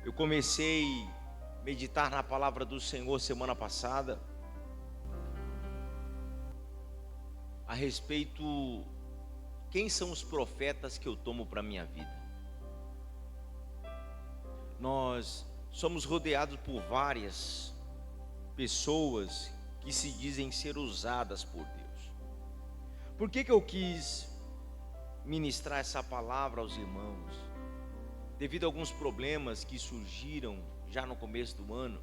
Eu comecei a meditar na palavra do Senhor semana passada a respeito quem são os profetas que eu tomo para minha vida. Nós somos rodeados por várias pessoas que se dizem ser usadas por Deus. Por que eu quis ministrar essa palavra aos irmãos? Devido a alguns problemas que surgiram já no começo do ano,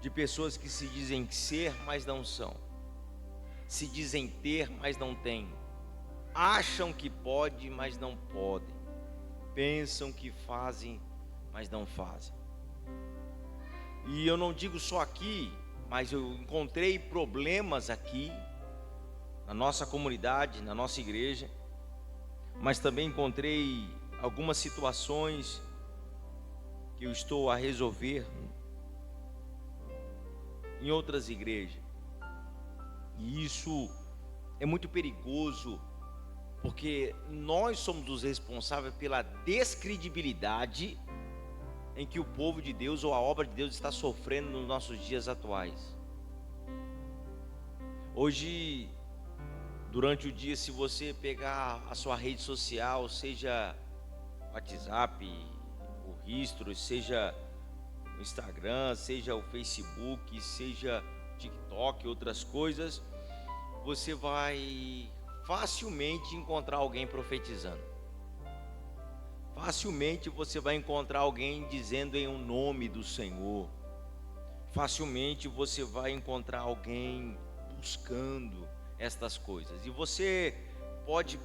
de pessoas que se dizem ser, mas não são, se dizem ter, mas não têm, acham que pode, mas não podem, pensam que fazem, mas não fazem. E eu não digo só aqui, mas eu encontrei problemas aqui na nossa comunidade, na nossa igreja, mas também encontrei algumas situações que eu estou a resolver em outras igrejas. E isso é muito perigoso, porque nós somos os responsáveis pela descredibilidade em que o povo de Deus ou a obra de Deus está sofrendo nos nossos dias atuais. Hoje, durante o dia, se você pegar a sua rede social, seja WhatsApp, o History, seja o Instagram, seja o Facebook, seja TikTok, outras coisas, você vai facilmente encontrar alguém profetizando. Facilmente você vai encontrar alguém dizendo em um nome do Senhor. Facilmente você vai encontrar alguém buscando estas coisas. E você pode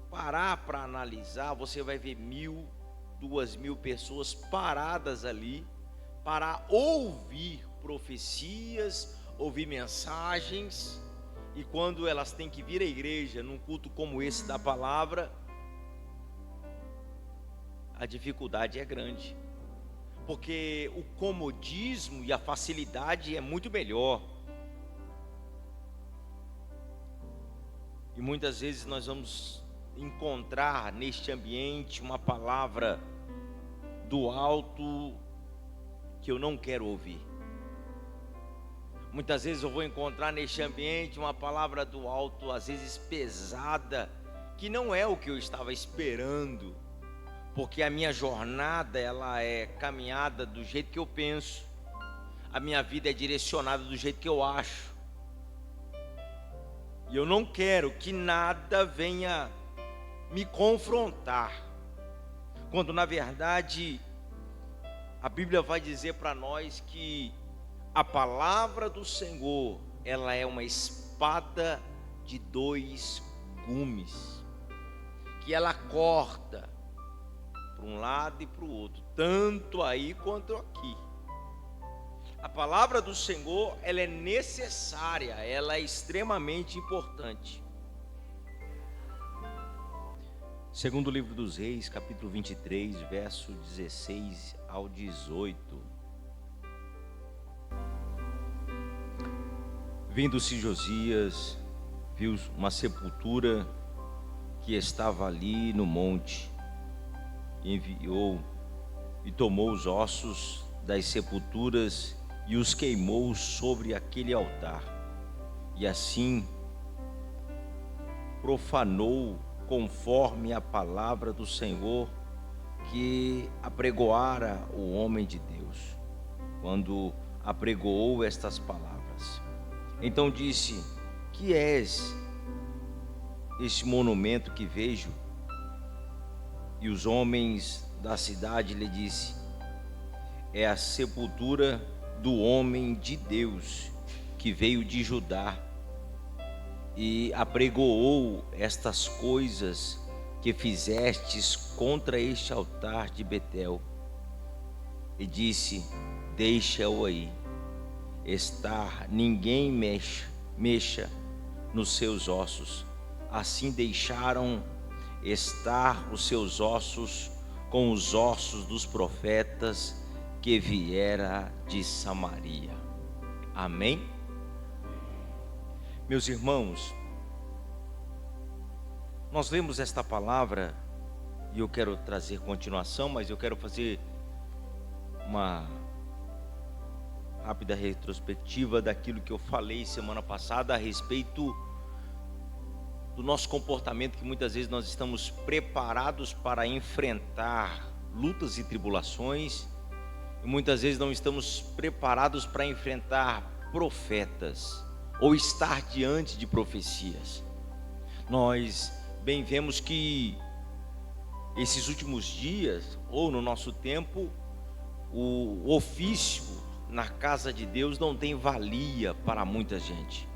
parar para analisar, você vai ver 1.000, 2.000 pessoas paradas ali para ouvir profecias, ouvir mensagens. E quando elas têm que vir à igreja num culto como esse da palavra, a dificuldade é grande, porque o comodismo e a facilidade é muito melhor. E muitas vezes nós vamos encontrar neste ambiente uma palavra do alto que eu não quero ouvir. Muitas vezes eu vou encontrar neste ambiente uma palavra do alto, às vezes pesada, que não é o que eu estava esperando, porque a minha jornada ela é caminhada do jeito que eu penso, a minha vida é direcionada do jeito que eu acho, e eu não quero que nada venha me confrontar, quando na verdade a Bíblia vai dizer para nós que a palavra do Senhor, ela é uma espada de 2 gumes, que ela corta para um lado e para o outro, tanto aí quanto aqui. A palavra do Senhor, ela é necessária, ela é extremamente importante. Segundo livro dos Reis, capítulo 23, verso 16 ao 18. Vindo-se Josias, viu uma sepultura que estava ali no monte, enviou e tomou os ossos das sepulturas e os queimou sobre aquele altar, e assim profanou conforme a palavra do Senhor que apregoara o homem de Deus, quando apregoou estas palavras. Então disse: que és este monumento que vejo? E os homens da cidade lhe disse: é a sepultura do homem de Deus que veio de Judá e apregoou estas coisas que fizestes contra este altar de Betel. E disse: deixa-o aí estar, ninguém mexa nos seus ossos. Assim deixaram estar os seus ossos com os ossos dos profetas que viera de Samaria. Amém? Meus irmãos, nós lemos esta palavra e eu quero trazer continuação, mas eu quero fazer uma rápida retrospectiva daquilo que eu falei semana passada a respeito do nosso comportamento, que muitas vezes nós estamos preparados para enfrentar lutas e tribulações, e muitas vezes não estamos preparados para enfrentar profetas ou estar diante de profecias. Nós bem vemos que esses últimos dias, ou no nosso tempo, o ofício na casa de Deus não tem valia para muita gente.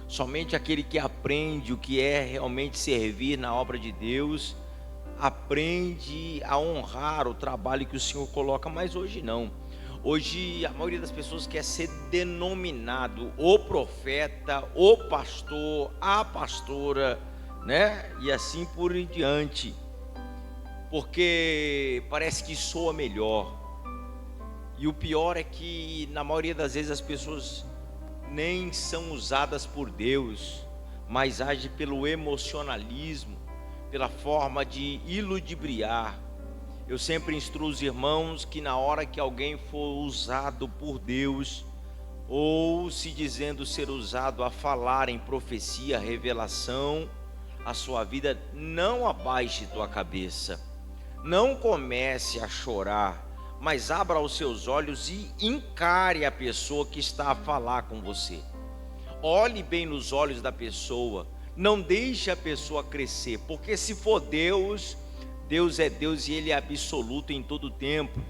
Somente aquele que aprende o que é realmente servir na obra de Deus, aprende a honrar o trabalho que o Senhor coloca, mas hoje não. Hoje a maioria das pessoas quer ser denominado o profeta, o pastor, a pastora, né? E assim por diante, porque parece que soa melhor. E o pior é que na maioria das vezes as pessoas nem são usadas por Deus, mas agem pelo emocionalismo, pela forma de iludibriar. Eu sempre instruo os irmãos que na hora que alguém for usado por Deus, ou se dizendo ser usado a falar em profecia, revelação, a sua vida, não abaixe tua cabeça, não comece a chorar, mas abra os seus olhos e encare a pessoa que está a falar com você. Olhe bem nos olhos da pessoa, não deixe a pessoa crescer, porque se for Deus, Deus é Deus e Ele é absoluto em todo tempo.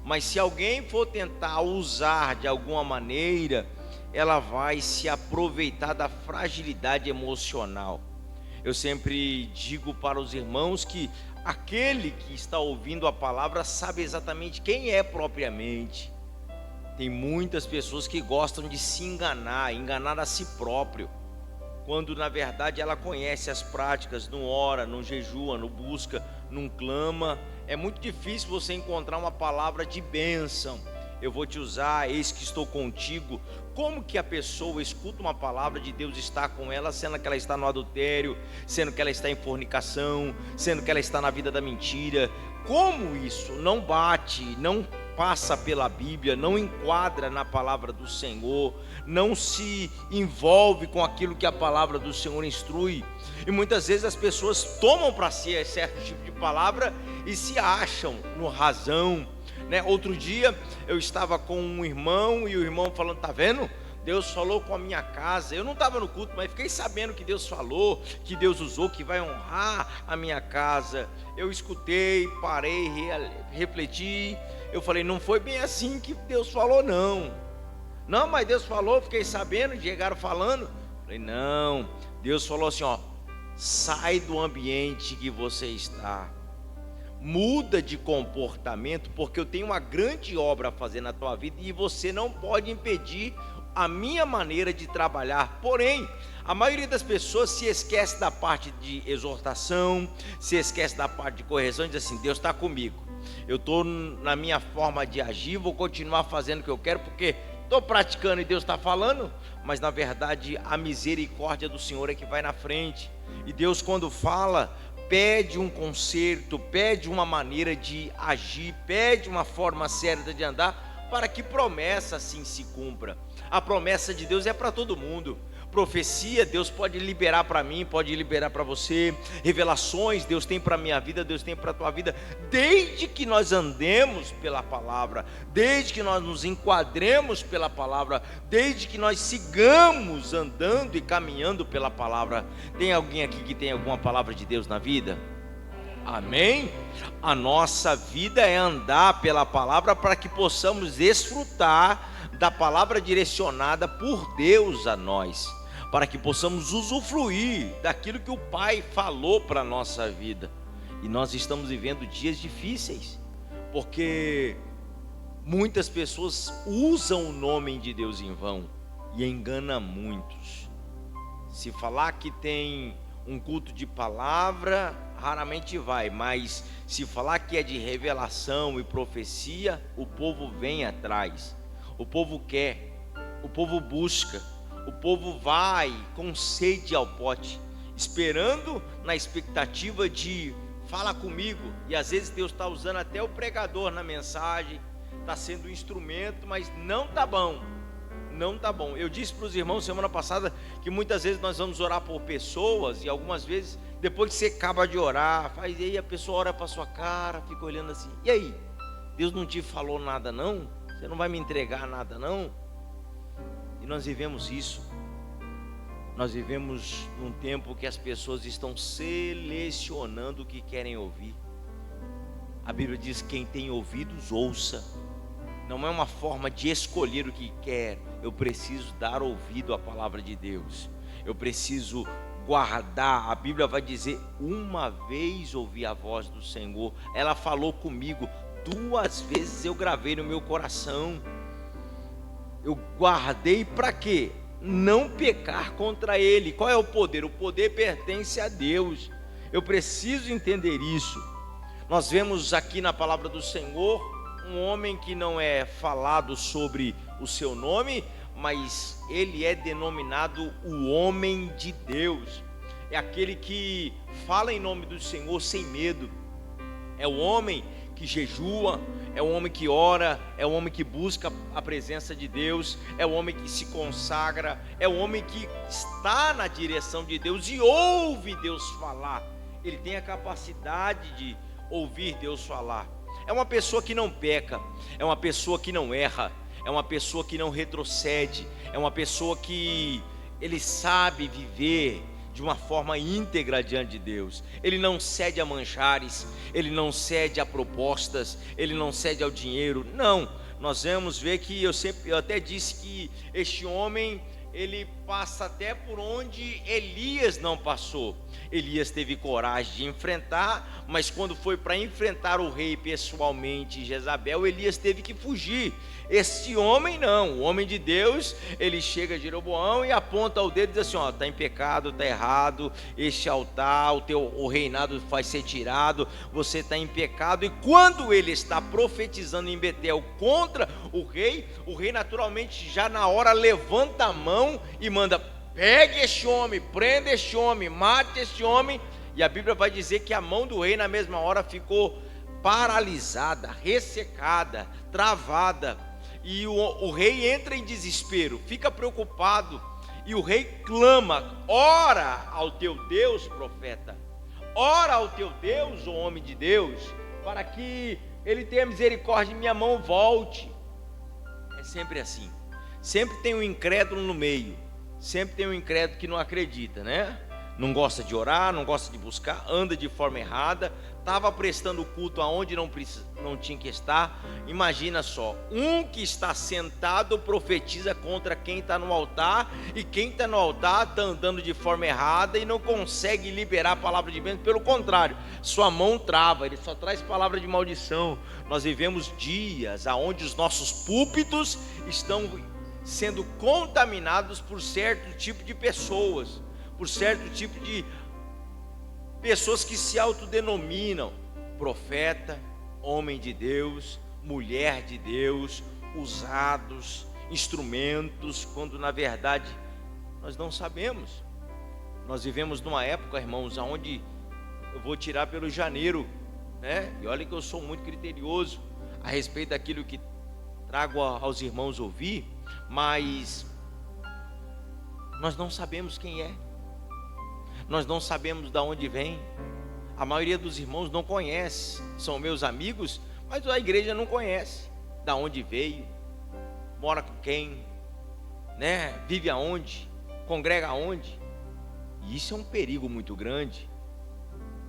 Mas se alguém for tentar usar de alguma maneira, ela vai se aproveitar da fragilidade emocional. Eu sempre digo para os irmãos que aquele que está ouvindo a palavra sabe exatamente quem é propriamente. Tem muitas pessoas que gostam de se enganar a si próprio, quando na verdade ela conhece as práticas, não ora, não jejua, não busca, não clama. É muito difícil você encontrar uma palavra de bênção. Eu vou te usar, eis que estou contigo. Como que a pessoa escuta uma palavra de Deus, está com ela, sendo que ela está no adultério, sendo que ela está em fornicação, sendo que ela está na vida da mentira? Como isso não bate, não passa pela Bíblia, não enquadra na palavra do Senhor, não se envolve com aquilo que a palavra do Senhor instrui? E muitas vezes as pessoas tomam para si certo tipo de palavra e se acham no razão, né? Outro dia eu estava com um irmão e o irmão falando: tá vendo? Deus falou com a minha casa. Eu não estava no culto, mas fiquei sabendo que Deus falou, que Deus usou, que vai honrar a minha casa. Eu escutei, parei, refleti. Eu falei: não foi bem assim que Deus falou, não. Não, mas Deus falou, fiquei sabendo, chegaram falando. Falei: não, Deus falou assim, ó, sai do ambiente que você está, muda de comportamento, porque eu tenho uma grande obra a fazer na tua vida e você não pode impedir a minha maneira de trabalhar. Porém, a maioria das pessoas se esquece da parte de exortação, se esquece da parte de correção, e diz assim: Deus está comigo, eu estou na minha forma de agir, vou continuar fazendo o que eu quero, porque estou praticando e Deus está falando. Mas na verdade a misericórdia do Senhor é que vai na frente. E Deus, quando fala, pede um conserto, pede uma maneira de agir, pede uma forma certa de andar, para que promessa assim se cumpra. A promessa de Deus é para todo mundo. Profecia, Deus pode liberar para mim, pode liberar para você. Revelações, Deus tem para a minha vida, Deus tem para a tua vida, desde que nós andemos pela palavra, desde que nós nos enquadremos pela palavra, desde que nós sigamos andando e caminhando pela palavra. Tem alguém aqui que tem alguma palavra de Deus na vida? Amém? A nossa vida é andar pela palavra para que possamos desfrutar da palavra direcionada por Deus a nós, para que possamos usufruir daquilo que o Pai falou para a nossa vida. E nós estamos vivendo dias difíceis, porque muitas pessoas usam o nome de Deus em vão e enganam muitos. Se falar que tem um culto de palavra, raramente vai, mas se falar que é de revelação e profecia, o povo vem atrás, o povo quer, o povo busca, o povo vai com sede ao pote, esperando na expectativa de fala comigo. E às vezes Deus está usando até o pregador na mensagem, está sendo um instrumento, mas não está bom. Não está bom. Eu disse para os irmãos semana passada que muitas vezes nós vamos orar por pessoas, e algumas vezes, depois que você acaba de orar, faz, e aí a pessoa ora para a sua cara, fica olhando assim, e aí? Deus não te falou nada não? Você não vai me entregar nada não? E nós vivemos isso. Nós vivemos num tempo que as pessoas estão selecionando o que querem ouvir. A Bíblia diz: quem tem ouvidos, ouça. Não é uma forma de escolher o que quer. Eu preciso dar ouvido à palavra de Deus. Eu preciso guardar. A Bíblia vai dizer: uma vez ouvi a voz do Senhor, ela falou comigo, 2 vezes eu gravei no meu coração. Eu guardei para quê? Não pecar contra Ele. Qual é o poder? O poder pertence a Deus. Eu preciso entender isso. Nós vemos aqui na palavra do Senhor um homem que não é falado sobre o seu nome, mas ele é denominado o homem de Deus. É aquele que fala em nome do Senhor sem medo. É o homem que jejua, é o homem que ora, é o homem que busca a presença de Deus, é o homem que se consagra, é o homem que está na direção de Deus e ouve Deus falar. Ele tem a capacidade de ouvir Deus falar. É uma pessoa que não peca, é uma pessoa que não erra, é uma pessoa que não retrocede, é uma pessoa que ele sabe viver de uma forma íntegra diante de Deus. Ele não cede a manjares, ele não cede a propostas, ele não cede ao dinheiro. Não, nós vamos ver que eu até disse que este homem, ele passa até por onde Elias não passou. Elias teve coragem de enfrentar, mas quando foi para enfrentar o rei pessoalmente, Jezabel, Elias teve que fugir. Este homem não, o homem de Deus, ele chega a Jeroboão e aponta o dedo e diz assim: ó, está em pecado, está errado, este altar, o reinado vai ser tirado, você está em pecado. E quando ele está profetizando em Betel contra o rei naturalmente já na hora levanta a mão e manda: pegue este homem, prenda este homem, mate este homem. E a Bíblia vai dizer que a mão do rei na mesma hora ficou paralisada, ressecada, travada. E o rei entra em desespero, fica preocupado, e o rei clama: ora ao teu Deus, profeta, ora ao teu Deus, o homem de Deus, para que ele tenha misericórdia e minha mão volte. É sempre assim, sempre tem um incrédulo no meio, sempre tem um incrédulo que não acredita, né? Não gosta de orar, não gosta de buscar, anda de forma errada, estava prestando culto aonde não tinha que estar. Imagina só, um que está sentado profetiza contra quem está no altar, e quem está no altar está andando de forma errada e não consegue liberar a palavra de bênção. Pelo contrário, sua mão trava, ele só traz palavra de maldição. Nós vivemos dias aonde os nossos púlpitos estão sendo contaminados por certo tipo de pessoas, por certo tipo de pessoas que se autodenominam profeta, homem de Deus, mulher de Deus, usados, instrumentos, quando na verdade nós não sabemos. Nós vivemos numa época, irmãos, onde eu vou tirar pelo janeiro, né? E olha que eu sou muito criterioso a respeito daquilo que trago aos irmãos ouvir, mas nós não sabemos quem é. Nós não sabemos de onde vem. A maioria dos irmãos não conhece. São meus amigos, mas a igreja não conhece. De onde veio, mora com quem, né? Vive aonde, congrega aonde. E isso é um perigo muito grande,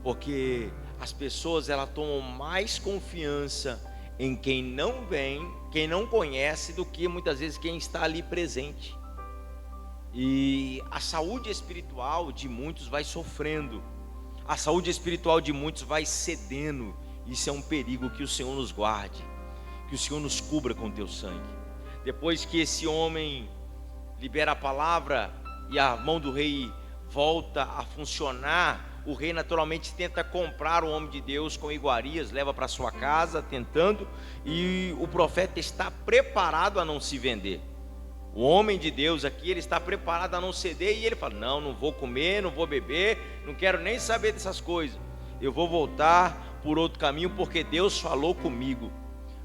porque as pessoas elas tomam mais confiança em quem não vem, quem não conhece, do que muitas vezes quem está ali presente. E a saúde espiritual de muitos vai sofrendo, a saúde espiritual de muitos vai cedendo. Isso é um perigo. Que o Senhor nos guarde, que o Senhor nos cubra com teu sangue. Depois que esse homem libera a palavra e a mão do rei volta a funcionar, o rei naturalmente tenta comprar o homem de Deus com iguarias, leva para sua casa tentando, e o profeta está preparado a não se vender. O homem de Deus aqui, ele está preparado a não ceder, e ele fala: não vou comer, não vou beber, não quero nem saber dessas coisas, eu vou voltar por outro caminho, porque Deus falou comigo.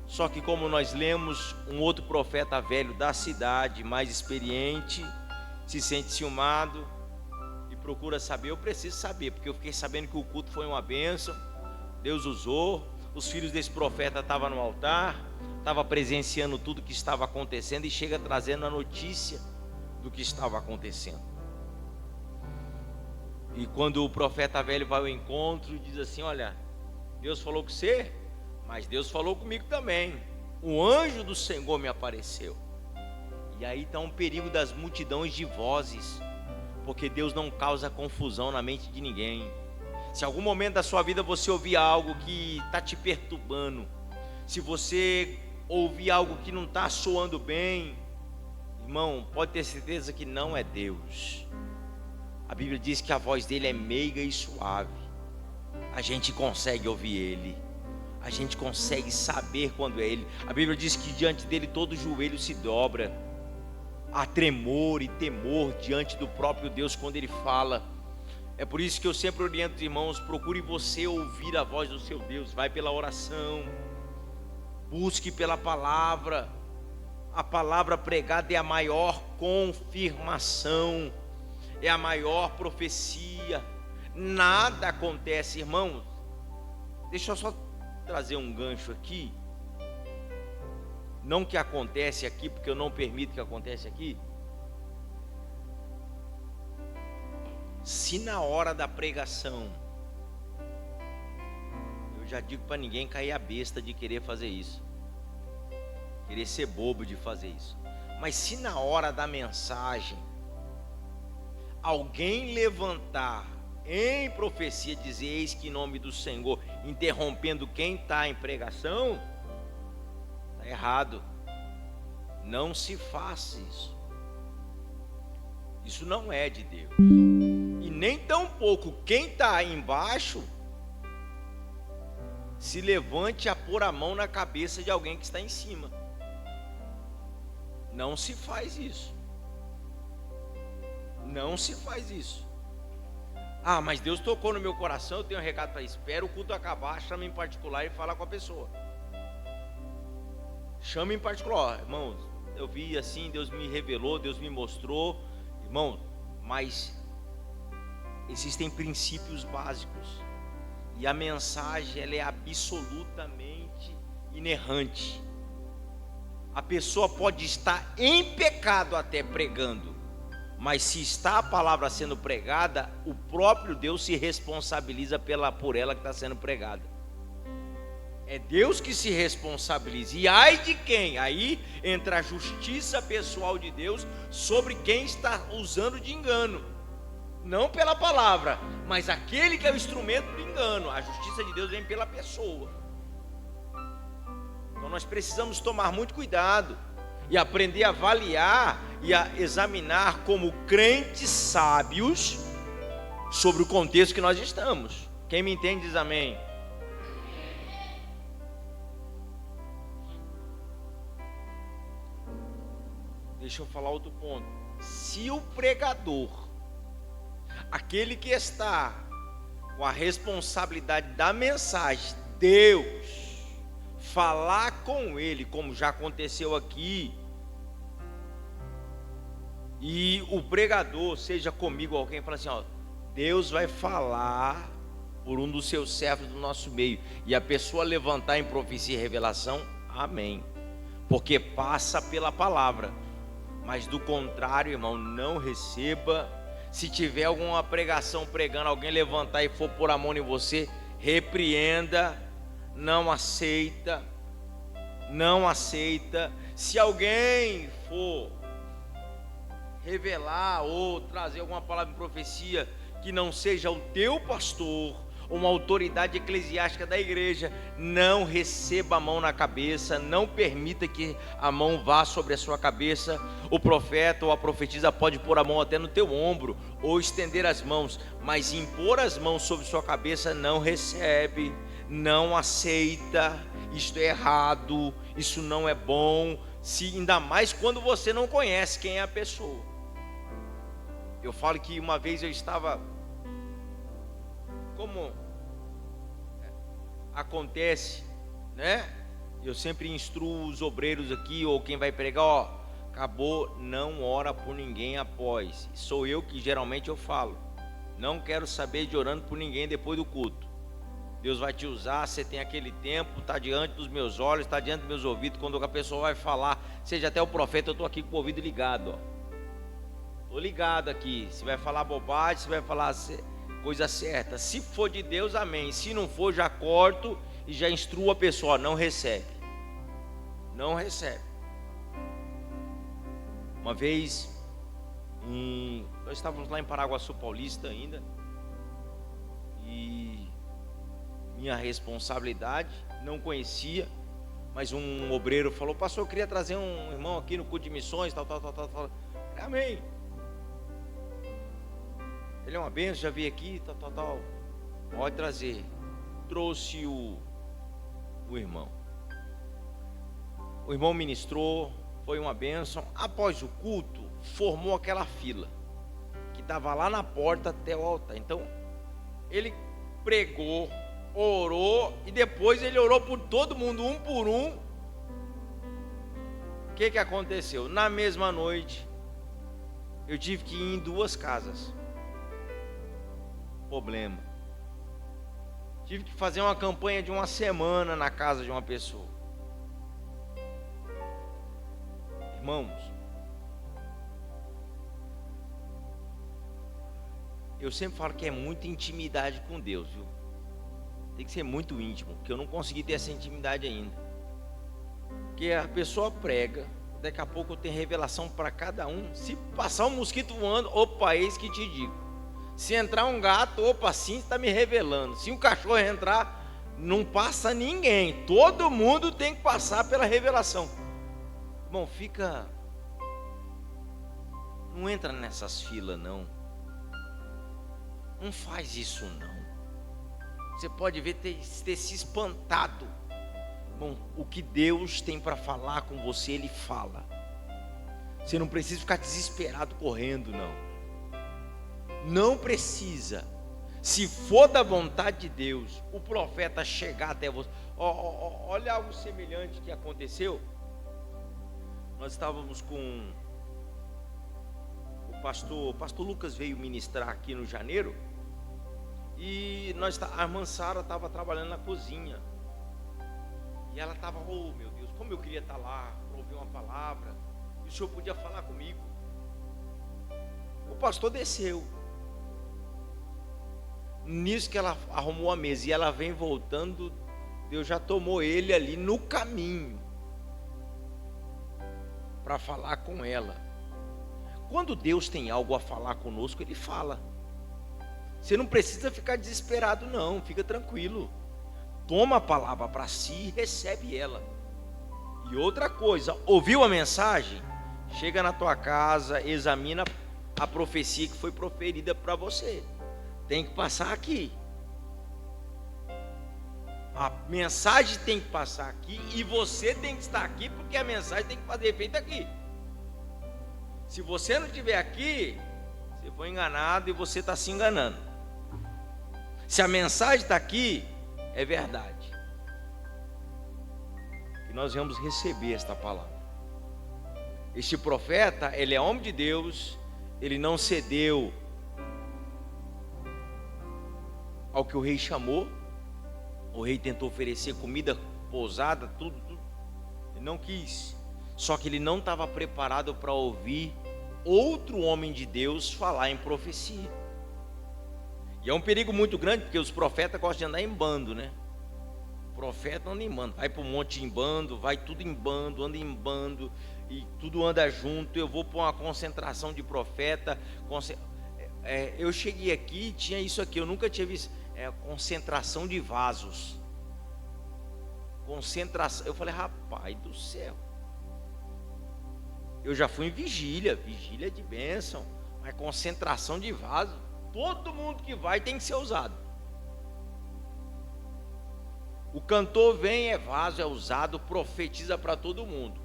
Só que como nós lemos, um outro profeta velho da cidade, mais experiente, se sente ciumado e procura saber. Eu preciso saber, porque eu fiquei sabendo que o culto foi uma bênção, Deus usou, os filhos desse profeta estavam no altar, estavam presenciando tudo que estava acontecendo e chega trazendo a notícia do que estava acontecendo. E quando o profeta velho vai ao encontro, diz assim: olha, Deus falou com você, mas Deus falou comigo também. O anjo do Senhor me apareceu. E aí está um perigo das multidões de vozes, porque Deus não causa confusão na mente de ninguém. Se algum momento da sua vida você ouvir algo que está te perturbando, se você ouvir algo que não está soando bem, irmão, pode ter certeza que não é Deus. A Bíblia diz que a voz dele é meiga e suave. A gente consegue ouvir ele, a gente consegue saber quando é ele. A Bíblia diz que diante dele todo joelho se dobra. Há tremor e temor diante do próprio Deus quando ele fala. É por isso que eu sempre oriento os irmãos: procure você ouvir a voz do seu Deus. Vai pela oração, busque pela palavra. A palavra pregada é a maior confirmação, é a maior profecia. Nada acontece, irmãos. Deixa eu só trazer um gancho aqui. Não que acontece aqui, porque eu não permito que aconteça aqui. Se na hora da pregação, eu já digo para ninguém cair a besta de querer fazer isso, querer ser bobo de fazer isso. Mas se na hora da mensagem alguém levantar em profecia, dizer eis que em nome do Senhor, interrompendo quem está em pregação, está errado. Não se faça isso. Isso não é de Deus. E nem tampouco quem está embaixo se levante a pôr a mão na cabeça de alguém que está em cima. Não se faz isso. Não se faz isso. Ah, mas Deus tocou no meu coração, eu tenho um recado para isso. Espera o culto acabar, chama em particular e fala com a pessoa. Chama em particular. Irmãos, eu vi assim, Deus me revelou, Deus me mostrou. Irmão, mas existem princípios básicos. E a mensagem, ela é absolutamente inerrante. A pessoa pode estar em pecado até pregando, mas se está a palavra sendo pregada, o próprio Deus se responsabiliza por ela que está sendo pregada. É Deus que se responsabiliza. E ai de quem? Aí entra a justiça pessoal de Deus sobre quem está usando de engano. Não pela palavra, mas aquele que é o instrumento do engano. A justiça de Deus vem pela pessoa. Então nós precisamos tomar muito cuidado e aprender a avaliar e a examinar como crentes sábios sobre o contexto que nós estamos. Quem me entende diz amém. Deixa eu falar outro ponto. Se o pregador, aquele que está com a responsabilidade da mensagem, Deus, falar com ele, como já aconteceu aqui, e o pregador, seja comigo alguém, fala assim: ó, Deus vai falar por um dos seus servos do nosso meio, e a pessoa levantar em profecia e revelação, amém, porque passa pela palavra. Mas do contrário, irmão, não receba. Se tiver alguma pregação pregando, alguém levantar e for pôr a mão em você, repreenda. Não aceita. Não aceita. Se alguém for revelar ou trazer alguma palavra de profecia que não seja o teu pastor, uma autoridade eclesiástica da igreja, não receba a mão na cabeça, não permita que a mão vá sobre a sua cabeça. O profeta ou a profetisa pode pôr a mão até no teu ombro ou estender as mãos, mas impor as mãos sobre sua cabeça não recebe, não aceita. Isto é errado, isso não é bom, ainda mais quando você não conhece quem é a pessoa. Eu falo que uma vez eu estava, como acontece, né? Eu sempre instruo os obreiros aqui, ou quem vai pregar, ó, acabou, não ora por ninguém após. Sou eu que geralmente eu falo. Não quero saber de orando por ninguém depois do culto. Deus vai te usar, você tem aquele tempo, está diante dos meus olhos, está diante dos meus ouvidos. Quando a pessoa vai falar, seja até o profeta, eu estou aqui com o ouvido ligado, ó. Estou ligado aqui, se vai falar bobagem, se vai falar coisa certa. Se for de Deus, amém. Se não for, já corto e já instruo a pessoa, não recebe. Não recebe. Uma vez, nós estávamos lá em Paraguaçu Paulista ainda, e minha responsabilidade, não conhecia, mas um obreiro falou: pastor, eu queria trazer um irmão aqui no culto de missões, tal. Amém. Ele é uma bênção, já vi aqui, tal. Pode trazer. Trouxe o irmão. O irmão ministrou, foi uma bênção. Após o culto, formou aquela fila que estava lá na porta até o altar. Então, ele pregou, orou, e depois ele orou por todo mundo, um por um. O que aconteceu? Na mesma noite, eu tive que ir em 2 casas. Problema. Tive que fazer uma campanha de 1 semana na casa de uma pessoa. Irmãos, eu sempre falo que é muita intimidade com Deus, viu? Tem que ser muito íntimo, porque eu não consegui ter essa intimidade ainda. Porque a pessoa prega, daqui a pouco eu tenho revelação para cada um. Se passar um mosquito voando, opa, eis que te digo. Se entrar um gato, opa, sim, está me revelando. Se um cachorro entrar, não passa ninguém. Todo mundo tem que passar pela revelação. Irmão, não entra nessas filas, não. Não faz isso, não. Você pode ver ter se espantado. Bom, o que Deus tem para falar com você, Ele fala. Você não precisa ficar desesperado correndo, não. Não precisa. Se for da vontade de Deus, o profeta chegar até você. Olha algo semelhante que aconteceu. Nós estávamos com o pastor Lucas veio ministrar aqui no janeiro. E a irmã Sara estava trabalhando na cozinha. E ela estava, oh meu Deus, como eu queria estar lá para ouvir uma palavra. E o senhor podia falar comigo. O pastor desceu. Nisso que ela arrumou a mesa e ela vem voltando, Deus já tomou ele ali no caminho para falar com ela. Quando Deus tem algo a falar conosco, Ele fala. Você não precisa ficar desesperado, não. Fica tranquilo. Toma a palavra para si e recebe ela. E outra coisa, ouviu a mensagem? Chega na tua casa, examina a profecia que foi proferida para você. Tem que passar aqui. A mensagem tem que passar aqui e você tem que estar aqui, porque a mensagem tem que fazer efeito aqui. Se você não estiver aqui, você foi enganado e você está se enganando. Se a mensagem está aqui, é verdade. E nós vamos receber esta palavra. Este profeta, ele é homem de Deus, ele não cedeu ao que o rei chamou. O rei tentou oferecer comida, pousada, tudo. Ele não quis. Só que ele não estava preparado para ouvir outro homem de Deus falar em profecia. E é um perigo muito grande, porque os profetas gostam de andar em bando, né? O profeta anda em bando, vai para o monte em bando, vai tudo em bando, anda em bando, e tudo anda junto. Eu vou para uma concentração de profeta. Eu cheguei aqui, tinha isso aqui, eu nunca tinha visto. Concentração de vasos. Concentração. Eu falei, rapaz do céu. Eu já fui em vigília de bênção, mas concentração de vaso. Todo mundo que vai tem que ser usado. O cantor vem, é vaso, é usado, profetiza para todo mundo.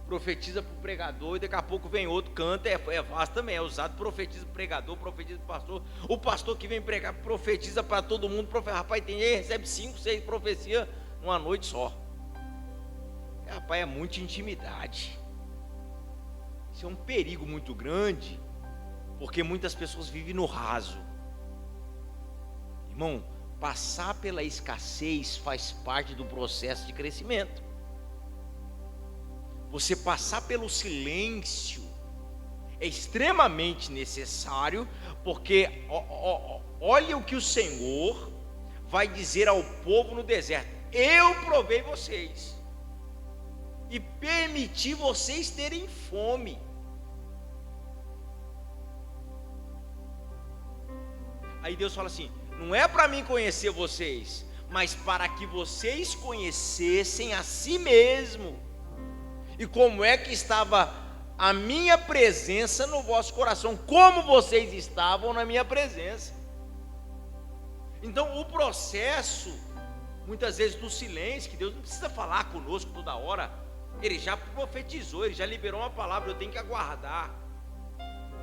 Profetiza para o pregador, e daqui a pouco vem outro, canta, é vaso também, é usado, profetiza para o pregador, profetiza para o pastor. O pastor que vem pregar, profetiza para todo mundo. Rapaz, tem aí, recebe 5, 6 profecias numa noite só. Rapaz, é muita intimidade. Isso é um perigo muito grande, porque muitas pessoas vivem no raso. Irmão, passar pela escassez faz parte do processo de crescimento. Você passar pelo silêncio é extremamente necessário, porque olha o que o Senhor vai dizer ao povo no deserto: eu provei vocês e permiti vocês terem fome. Aí Deus fala assim: não é para mim conhecer vocês, mas para que vocês conhecessem a si mesmo, e como é que estava a minha presença no vosso coração, como vocês estavam na minha presença. Então o processo, muitas vezes do silêncio, que Deus não precisa falar conosco toda hora, Ele já profetizou, Ele já liberou uma palavra, eu tenho que aguardar.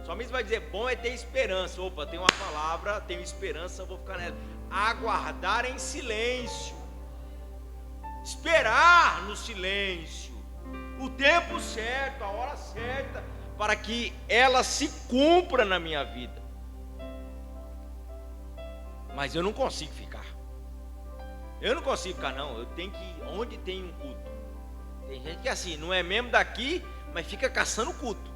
Só mesmo vai dizer, bom é ter esperança. Opa, tem uma palavra, tenho esperança, vou ficar nela. Aguardar em silêncio, esperar no silêncio, o tempo certo, a hora certa, para que ela se cumpra na minha vida. Mas eu não consigo ficar. Eu não consigo ficar, não. Eu tenho que ir onde tem um culto. Tem gente que é assim, não é mesmo daqui, mas fica caçando culto.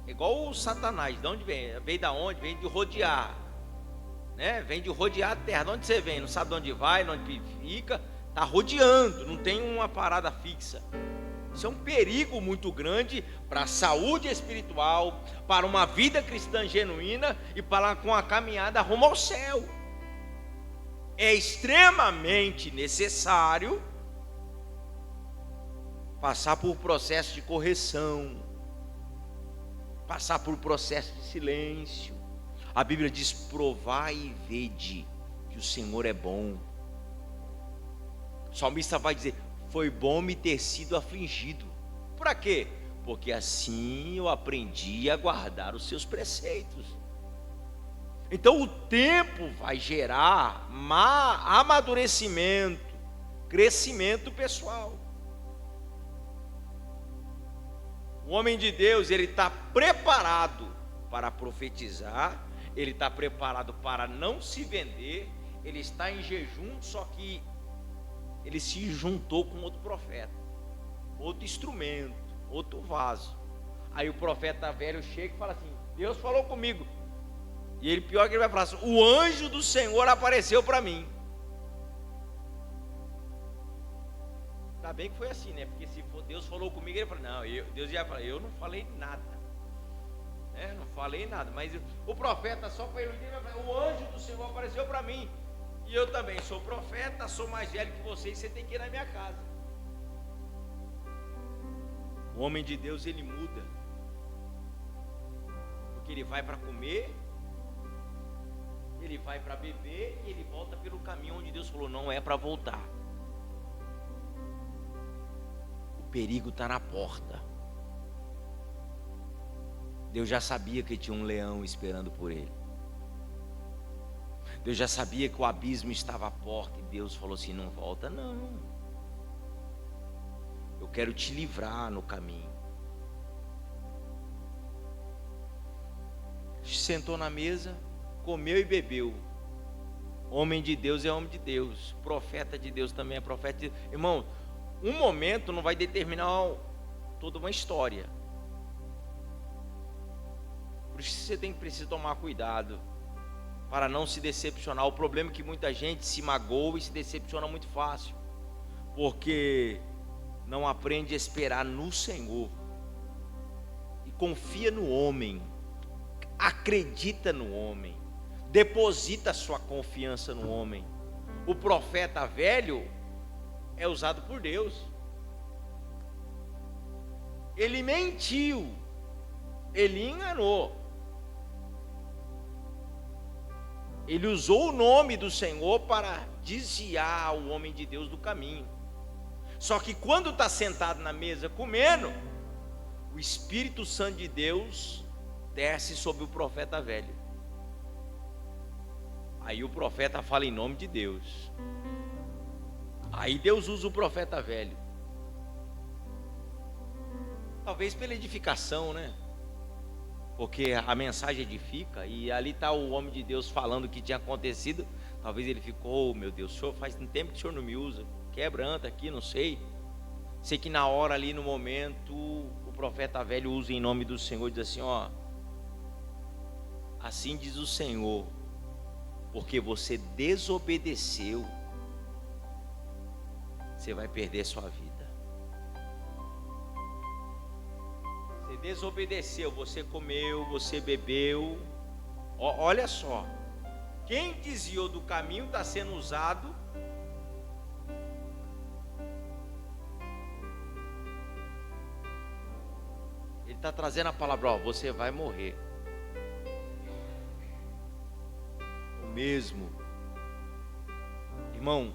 Igual o Satanás. De onde vem? Vem da onde? Vem de rodear, né? Vem de rodear a terra. De onde você vem? Não sabe de onde vai, de onde fica. Está rodeando, não tem uma parada fixa. Isso é um perigo muito grande para a saúde espiritual, para uma vida cristã genuína e para com a caminhada rumo ao céu. É extremamente necessário passar por processo de correção, passar por processo de silêncio. A Bíblia diz: provai e vede que o Senhor é bom. O salmista vai dizer: foi bom me ter sido afligido. Por quê? Porque assim eu aprendi a guardar os seus preceitos. Então o tempo vai gerar amadurecimento, crescimento pessoal. O homem de Deus, ele está preparado para profetizar, ele está preparado para não se vender, ele está em jejum, só que ele se juntou com outro profeta, outro instrumento, outro vaso. Aí o profeta velho chega e fala assim: Deus falou comigo. E ele, pior que ele vai falar assim: o anjo do Senhor apareceu para mim. Ainda bem que foi assim, né? Porque se Deus falou comigo, ele falou: não, Deus ia falar: eu não falei nada, não falei nada. Mas o profeta só para ele vai falar: o anjo do Senhor apareceu para mim. E eu também sou profeta, sou mais velho que vocês, você tem que ir na minha casa. O homem de Deus, ele muda, porque ele vai para comer, ele vai para beber e ele volta pelo caminho onde Deus falou: não é para voltar. O perigo está na porta. Deus já sabia que tinha um leão esperando por ele. Deus já sabia que o abismo estava à porta. E Deus falou assim: não volta não. Eu quero te livrar no caminho. Sentou na mesa, comeu e bebeu. Homem de Deus é homem de Deus. Profeta de Deus também é profeta de Deus. Irmão, um momento não vai determinar toda uma história. Por isso você precisa tomar cuidado para não se decepcionar. O problema é que muita gente se magoa e se decepciona muito fácil, porque não aprende a esperar no Senhor e confia no homem, acredita no homem, deposita sua confiança no homem. O profeta velho é usado por Deus. Ele mentiu, ele enganou. Ele usou o nome do Senhor para desviar o homem de Deus do caminho. Só que quando está sentado na mesa comendo, o Espírito Santo de Deus desce sobre o profeta velho. Aí o profeta fala em nome de Deus. Aí Deus usa o profeta velho. Talvez pela edificação, né? Porque a mensagem edifica, e ali está o homem de Deus falando o que tinha acontecido. Talvez ele ficou, meu Deus, o senhor faz um tempo que o senhor não me usa, quebranta aqui, não sei. Sei que na hora ali, no momento, o profeta velho usa em nome do Senhor, diz assim, ó, assim diz o Senhor, porque você desobedeceu, você vai perder sua vida. Você desobedeceu, você comeu, você bebeu. Olha só, quem desviou do caminho está sendo usado. Ele está trazendo a palavra, ó, você vai morrer. O mesmo. Irmão,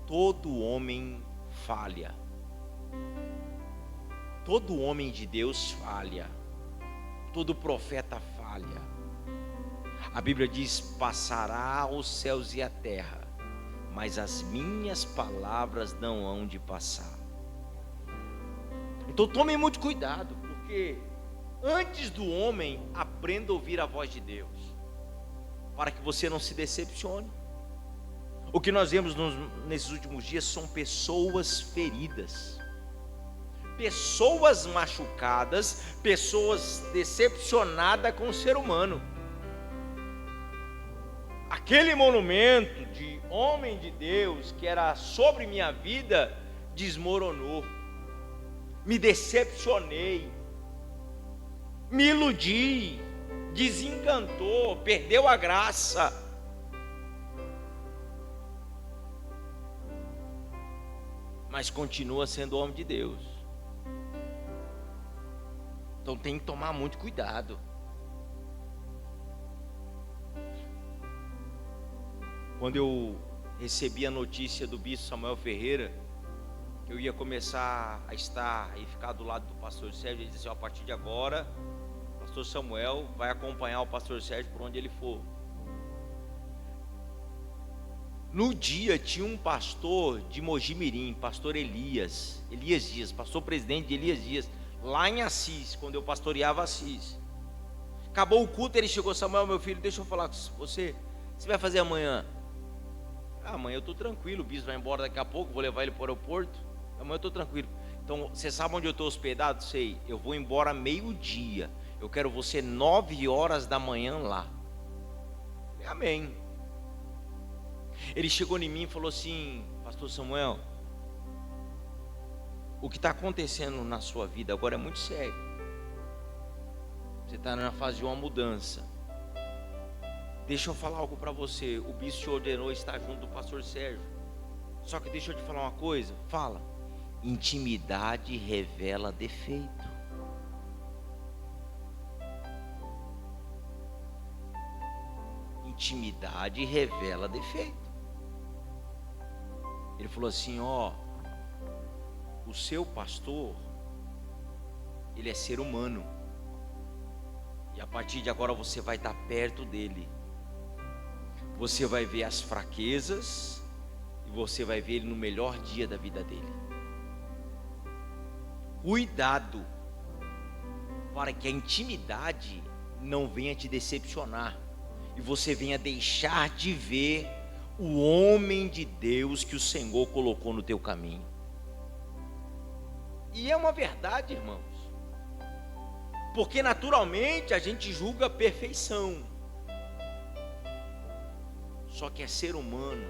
todo homem falha. Todo homem de Deus falha. Todo profeta falha. A Bíblia diz, passará os céus e a terra, mas as minhas palavras não hão de passar. Então tome muito cuidado, porque antes do homem, aprenda a ouvir a voz de Deus, para que você não se decepcione. O que nós vemos nesses últimos dias são pessoas feridas, pessoas machucadas, pessoas decepcionadas com o ser humano. Aquele monumento de homem de Deus que era sobre minha vida desmoronou. Me decepcionei, me iludi, desencantou, perdeu a graça. Mas continua sendo homem de Deus. Então tem que tomar muito cuidado. Quando eu recebi a notícia do bispo Samuel Ferreira, que eu ia começar a estar e ficar do lado do pastor Sérgio, ele disse assim, a partir de agora, o pastor Samuel vai acompanhar o pastor Sérgio por onde ele for. No dia tinha um pastor de Mojimirim, pastor Elias Dias, pastor presidente de Elias Dias, lá em Assis, quando eu pastoreava Assis. Acabou o culto, ele chegou, Samuel, meu filho, deixa eu falar com você vai fazer amanhã? Amanhã eu estou tranquilo, o bispo vai embora daqui a pouco, vou levar ele para o aeroporto, amanhã eu estou tranquilo. Então, você sabe onde eu estou hospedado? Sei, eu vou embora meio-dia, eu quero você 9 horas da manhã lá. Amém. Ele chegou em mim e falou assim, pastor Samuel, o que está acontecendo na sua vida agora é muito sério. Você está na fase de uma mudança. Deixa eu falar algo para você. O bispo te ordenou estar junto do pastor Sérgio. Só que deixa eu te falar uma coisa. Fala. Intimidade revela defeito. Intimidade revela defeito. Ele falou assim, ó, o seu pastor, ele é ser humano. E a partir de agora você vai estar perto dele. Você vai ver as fraquezas e você vai ver ele no melhor dia da vida dele. Cuidado para que a intimidade não venha te decepcionar e você venha deixar de ver o homem de Deus que o Senhor colocou no teu caminho. E é uma verdade, irmãos, porque naturalmente a gente julga a perfeição. Só que é ser humano,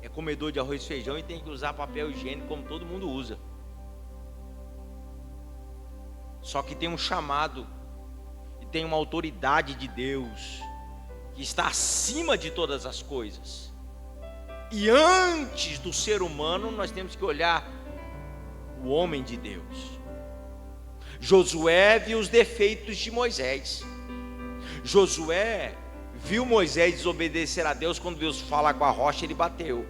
é comedor de arroz e feijão e tem que usar papel higiênico como todo mundo usa. Só que tem um chamado e tem uma autoridade de Deus que está acima de todas as coisas. E antes do ser humano, nós temos que olhar o homem de Deus. Josué viu os defeitos de Moisés. Josué viu Moisés desobedecer a Deus. Quando Deus fala com a rocha, ele bateu.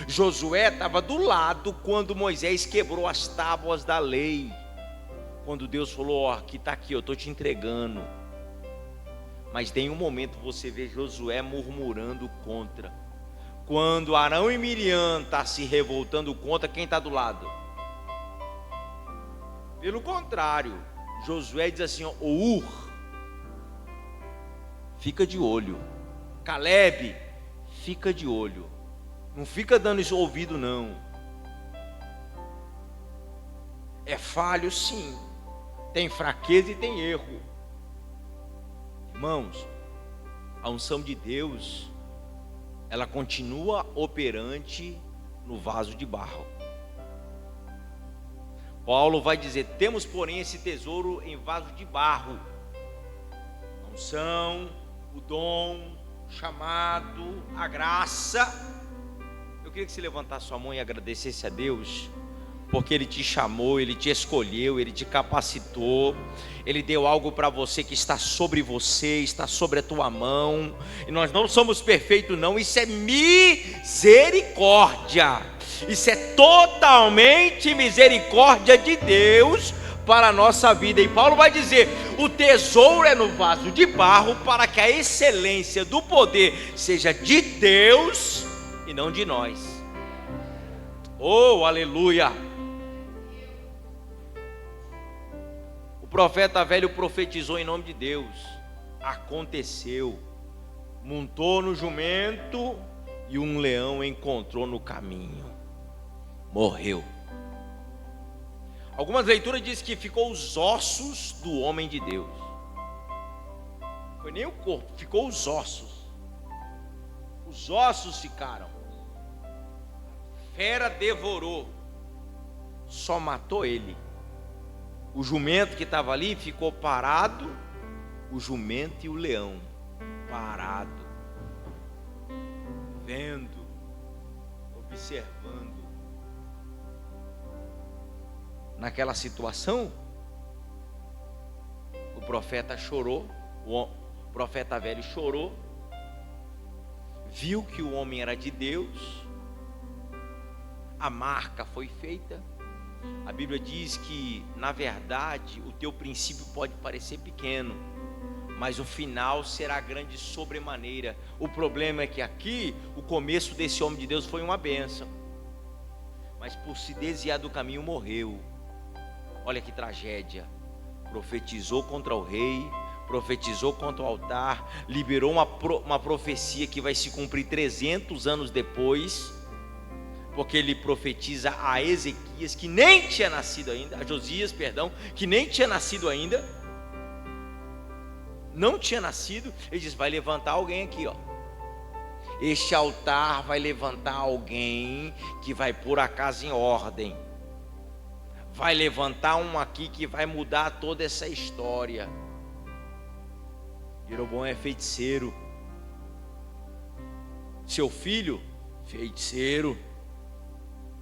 Josué estava do lado quando Moisés quebrou as tábuas da lei. Quando Deus falou, ó, aqui está aqui, eu estou te entregando. Mas tem um momento você vê Josué murmurando contra. Quando Arão e Miriam estão se revoltando contra, quem está do lado? Pelo contrário, Josué diz assim: Ur, fica de olho. Caleb, fica de olho. Não fica dando isso ouvido, não. É falho, sim. Tem fraqueza e tem erro. Irmãos, a unção de Deus, ela continua operante no vaso de barro. Paulo vai dizer: temos, porém, esse tesouro em vaso de barro. A unção, o dom, o chamado, a graça. Eu queria que você levantasse sua mão e agradecesse a Deus, porque Ele te chamou, Ele te escolheu, Ele te capacitou, Ele deu algo para você que está sobre você, está sobre a tua mão. E nós não somos perfeitos, não. Isso é misericórdia. Isso é totalmente misericórdia de Deus para a nossa vida. E Paulo vai dizer: o tesouro é no vaso de barro, para que a excelência do poder seja de Deus e não de nós. Oh, aleluia! O profeta velho profetizou em nome de Deus. Aconteceu. Montou no jumento e um leão encontrou no caminho. Morreu. Algumas leituras dizem que ficou os ossos do homem de Deus. Foi nem o corpo, ficou os ossos. Os ossos ficaram. Fera devorou. Só matou ele. O jumento que estava ali ficou parado. O jumento e o leão parado, vendo, observando. Naquela situação, o profeta chorou, o profeta velho chorou, viu que o homem era de Deus, a marca foi feita. A Bíblia diz que, na verdade, o teu princípio pode parecer pequeno, mas o final será grande sobremaneira. O problema é que aqui, o começo desse homem de Deus foi uma bênção, mas por se desviar do caminho morreu. Olha que tragédia. Profetizou contra o rei, profetizou contra o altar, liberou uma profecia que vai se cumprir 300 anos depois, porque ele profetiza a Ezequias, que nem tinha nascido ainda, a Josias, perdão, que nem tinha nascido ainda, não tinha nascido. Ele diz: vai levantar alguém aqui, ó. Este altar vai levantar alguém que vai pôr a casa em ordem. Vai levantar um aqui que vai mudar toda essa história. Jeroboão é feiticeiro. Seu filho, feiticeiro,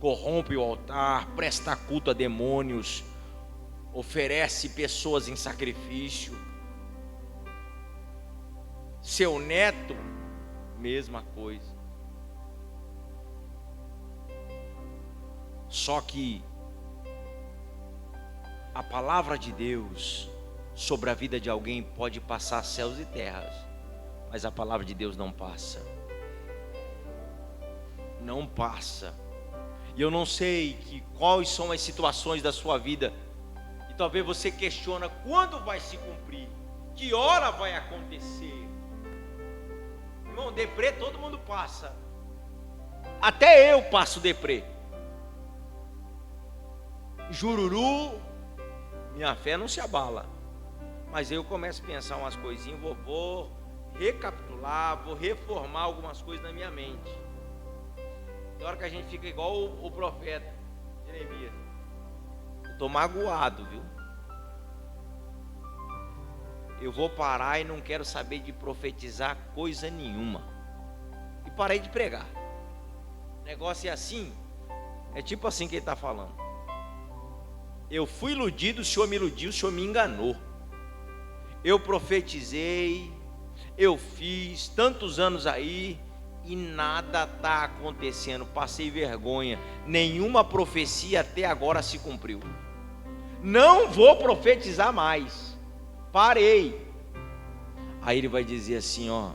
corrompe o altar, presta culto a demônios, oferece pessoas em sacrifício. Seu neto, mesma coisa. Só que a palavra de Deus sobre a vida de alguém pode passar céus e terras, mas a palavra de Deus não passa. Não passa. E eu não sei quais são as situações da sua vida, e talvez você questiona quando vai se cumprir, que hora vai acontecer. Irmão, deprê todo mundo passa. Até eu passo deprê. Jururu, minha fé não se abala, mas eu começo a pensar umas coisinhas, vou recapitular, vou reformar algumas coisas na minha mente. Tem hora que a gente fica igual o profeta Jeremias: eu estou magoado, viu? Eu vou parar e não quero saber de profetizar coisa nenhuma. E parei de pregar. O negócio é assim, é tipo assim que ele está falando. Eu fui iludido, o Senhor me iludiu, o Senhor me enganou. Eu profetizei, eu fiz tantos anos aí e nada está acontecendo. Passei vergonha, nenhuma profecia até agora se cumpriu. Não vou profetizar mais. Parei. Aí ele vai dizer assim, ó,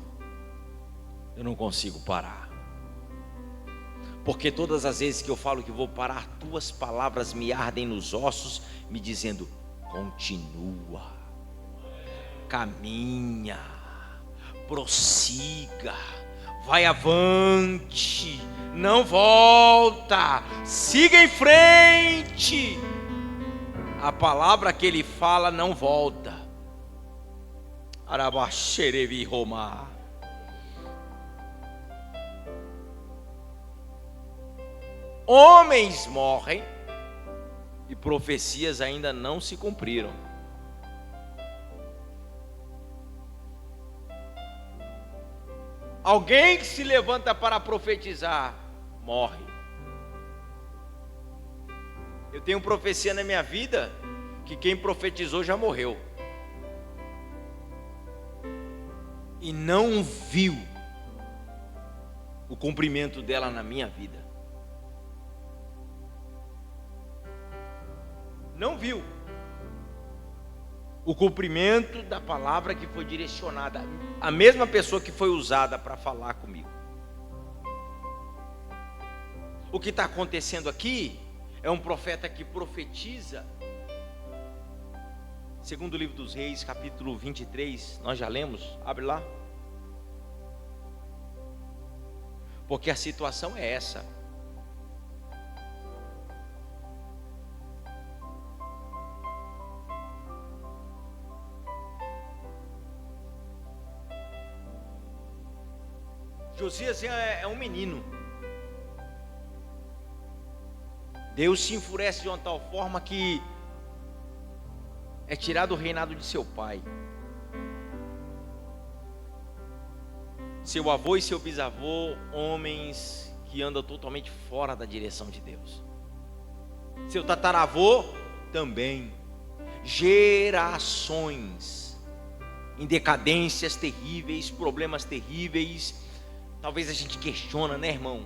eu não consigo parar. Porque todas as vezes que eu falo que vou parar, tuas palavras me ardem nos ossos, me dizendo, continua, caminha, prossiga, vai avante, não volta, siga em frente. A palavra que ele fala não volta. Arabaxerevi Roma. Homens morrem e profecias ainda não se cumpriram. Alguém que se levanta para profetizar, morre. Eu tenho profecia na minha vida que quem profetizou já morreu. E não viu o cumprimento dela na minha vida. Não viu o cumprimento da palavra que foi direcionada, a mesma pessoa que foi usada para falar comigo. O que está acontecendo aqui é um profeta que profetiza, segundo o livro dos Reis, capítulo 23, nós já lemos, abre lá. Porque a situação é essa. Josias é um menino. Deus se enfurece de uma tal forma que é tirado o reinado de seu pai. Seu avô e seu bisavô, homens que andam totalmente fora da direção de Deus. Seu tataravô também. Gerações em decadências terríveis, problemas terríveis. Talvez a gente questiona, né, irmão?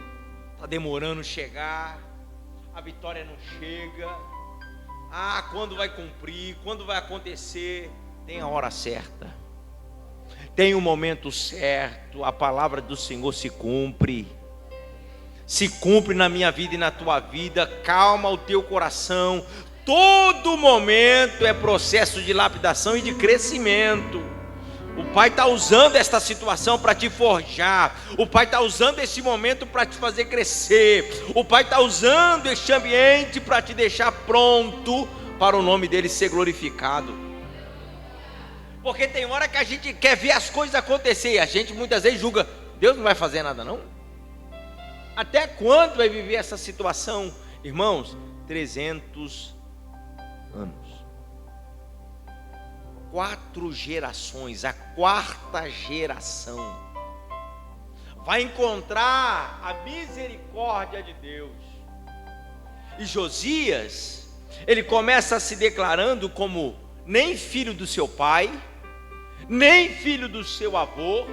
Está demorando chegar, a vitória não chega. Ah, quando vai cumprir? Quando vai acontecer? Tem a hora certa, tem o momento certo. A palavra do Senhor se cumpre na minha vida e na tua vida. Calma o teu coração. Todo momento é processo de lapidação e de crescimento. O Pai está usando esta situação para te forjar. O Pai está usando esse momento para te fazer crescer. O Pai está usando este ambiente para te deixar pronto para o nome dele ser glorificado. Porque tem hora que a gente quer ver as coisas acontecer e a gente muitas vezes julga, Deus não vai fazer nada não? Até quando vai viver essa situação? Irmãos, 300 anos. 4 gerações, a 4ª geração vai encontrar a misericórdia de Deus. E Josias, ele começa se declarando como nem filho do seu pai, nem filho do seu avô,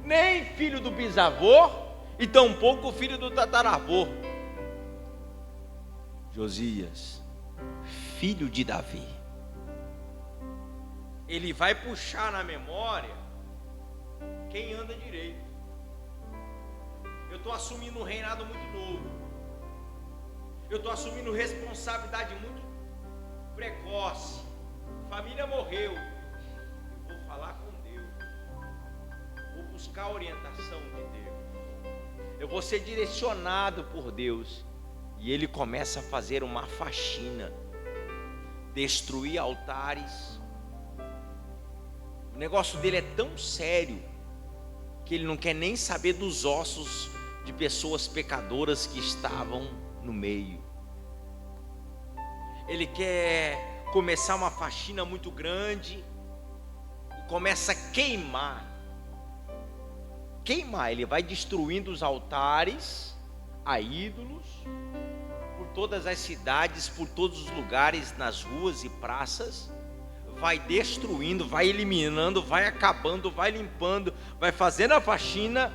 nem filho do bisavô, e tampouco filho do tataravô. Josias, filho de Davi. Ele vai puxar na memória quem anda direito. Eu estou assumindo um reinado muito novo. Eu estou assumindo responsabilidade muito precoce. Família morreu. Eu vou falar com Deus. Vou buscar a orientação de Deus. Eu vou ser direcionado por Deus. E ele começa a fazer uma faxina. Destruir altares. O negócio dele é tão sério que ele não quer nem saber dos ossos de pessoas pecadoras que estavam no meio. Ele quer começar uma faxina muito grande e começa a queimar. Ele vai destruindo os altares a ídolos por todas as cidades, por todos os lugares, nas ruas e praças. Vai destruindo, vai eliminando, vai acabando, vai limpando, vai fazendo a faxina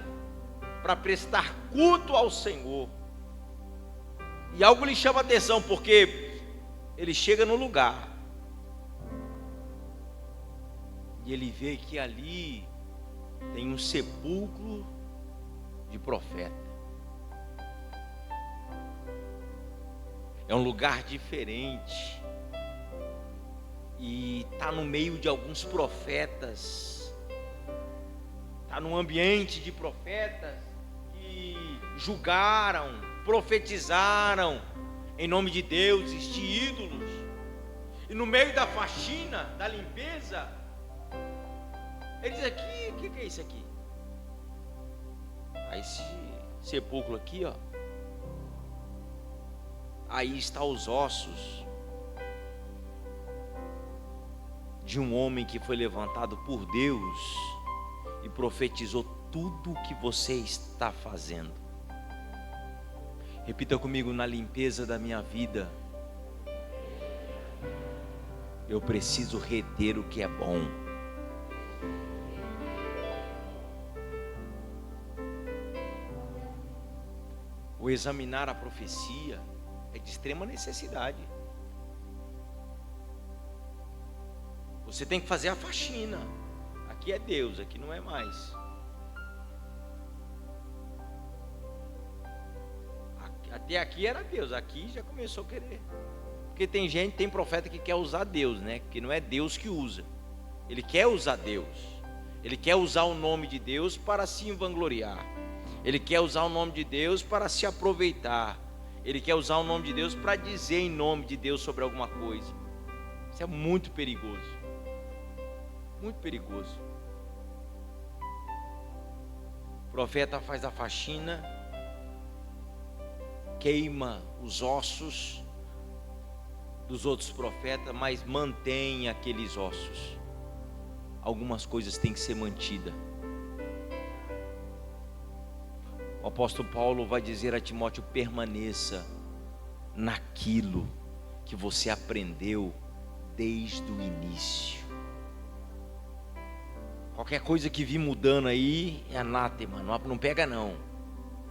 para prestar culto ao Senhor. E algo lhe chama a atenção, porque ele chega no lugar e ele vê que ali sepulcro de profeta. É um lugar diferente. E está no meio de alguns profetas. Está num ambiente de profetas que julgaram, profetizaram em nome de deuses, de ídolos. E no meio da faxina, da limpeza, ele diz aqui, o que é isso aqui? Aí esse sepulcro aqui, ó. Aí está os ossos de um homem que foi levantado por Deus e profetizou tudo o que você está fazendo. Repita comigo: na limpeza da minha vida, eu preciso reter o que é bom. O examinar a profecia é de extrema necessidade. Você tem que fazer a faxina. Aqui é Deus, aqui não é mais. Até aqui era Deus, aqui já começou a querer. Porque tem profeta que quer usar Deus, né? Que não é Deus que usa. Ele quer usar Deus. Ele quer usar o nome de Deus para se vangloriar. Ele quer usar o nome de Deus para se aproveitar. Ele quer usar o nome de Deus para dizer em nome de Deus sobre alguma coisa. Isso é muito perigoso. Muito perigoso. O profeta faz a faxina, queima os ossos dos outros profetas, mas mantém aqueles ossos. Algumas coisas têm que ser mantidas. O apóstolo Paulo vai dizer a Timóteo: permaneça naquilo que você aprendeu desde o início. Qualquer coisa que vir mudando aí é anátema, não pega não.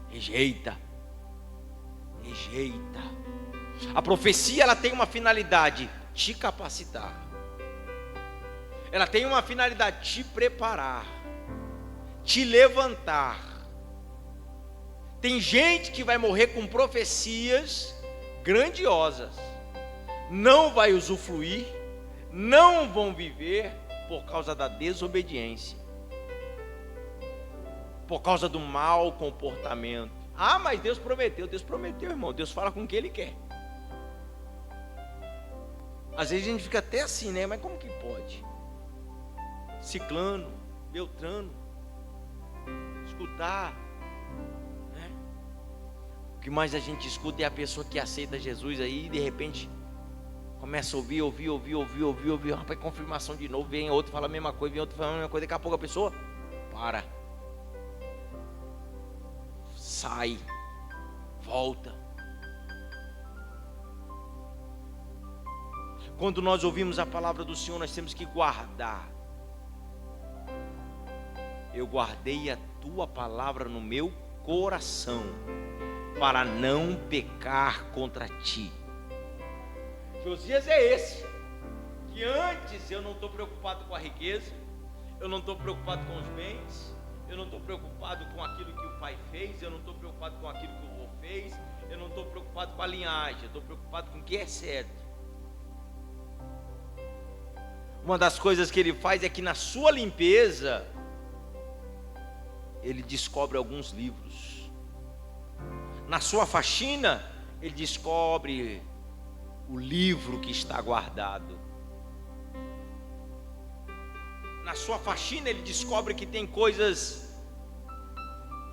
Rejeita. Rejeita. A profecia, ela tem uma finalidade: te capacitar. Ela tem uma finalidade: te preparar, te levantar. Tem gente que vai morrer com profecias grandiosas, não vai usufruir, não vão viver por causa da desobediência, por causa do mau comportamento. Ah, mas Deus prometeu, irmão. Deus fala com quem Ele quer. Às vezes a gente fica até assim, né? Mas como que pode? Ciclano, Beltrano, escutar, né? O que mais a gente escuta é a pessoa que aceita Jesus aí e de repente começa a ouvir, rapaz, confirmação de novo, vem outro, fala a mesma coisa, vem outro, fala a mesma coisa, daqui a pouco a pessoa para, sai, volta. Quando nós ouvimos a palavra do Senhor, nós temos que guardar. Eu guardei a tua palavra no meu coração, para não pecar contra ti. Josias é esse, que antes eu não estou preocupado com a riqueza, eu não estou preocupado com os bens, eu não estou preocupado com aquilo que o pai fez, eu não estou preocupado com aquilo que o avô fez, eu não estou preocupado com a linhagem, eu estou preocupado com o que é certo. Uma das coisas que ele faz é que na sua limpeza, ele descobre alguns livros. Na sua faxina, ele descobre o livro que está guardado. Na sua faxina, ele descobre que tem coisas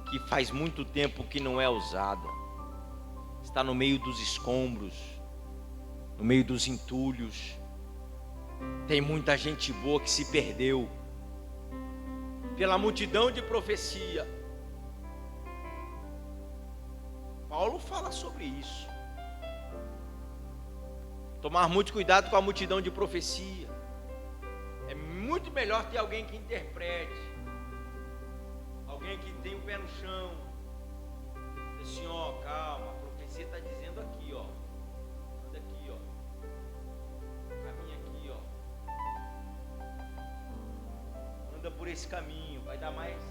que faz muito tempo que não é usada. Está no meio dos escombros, no meio dos entulhos. Tem muita gente boa que se perdeu pela multidão de profecia. Paulo fala sobre isso. Tomar muito cuidado com a multidão de profecia. É muito melhor ter alguém que interprete, alguém que tem o pé no chão. Diz assim, ó, calma, a profecia está dizendo aqui, ó. Anda aqui, ó. Caminha aqui, ó. Anda por esse caminho, vai dar mais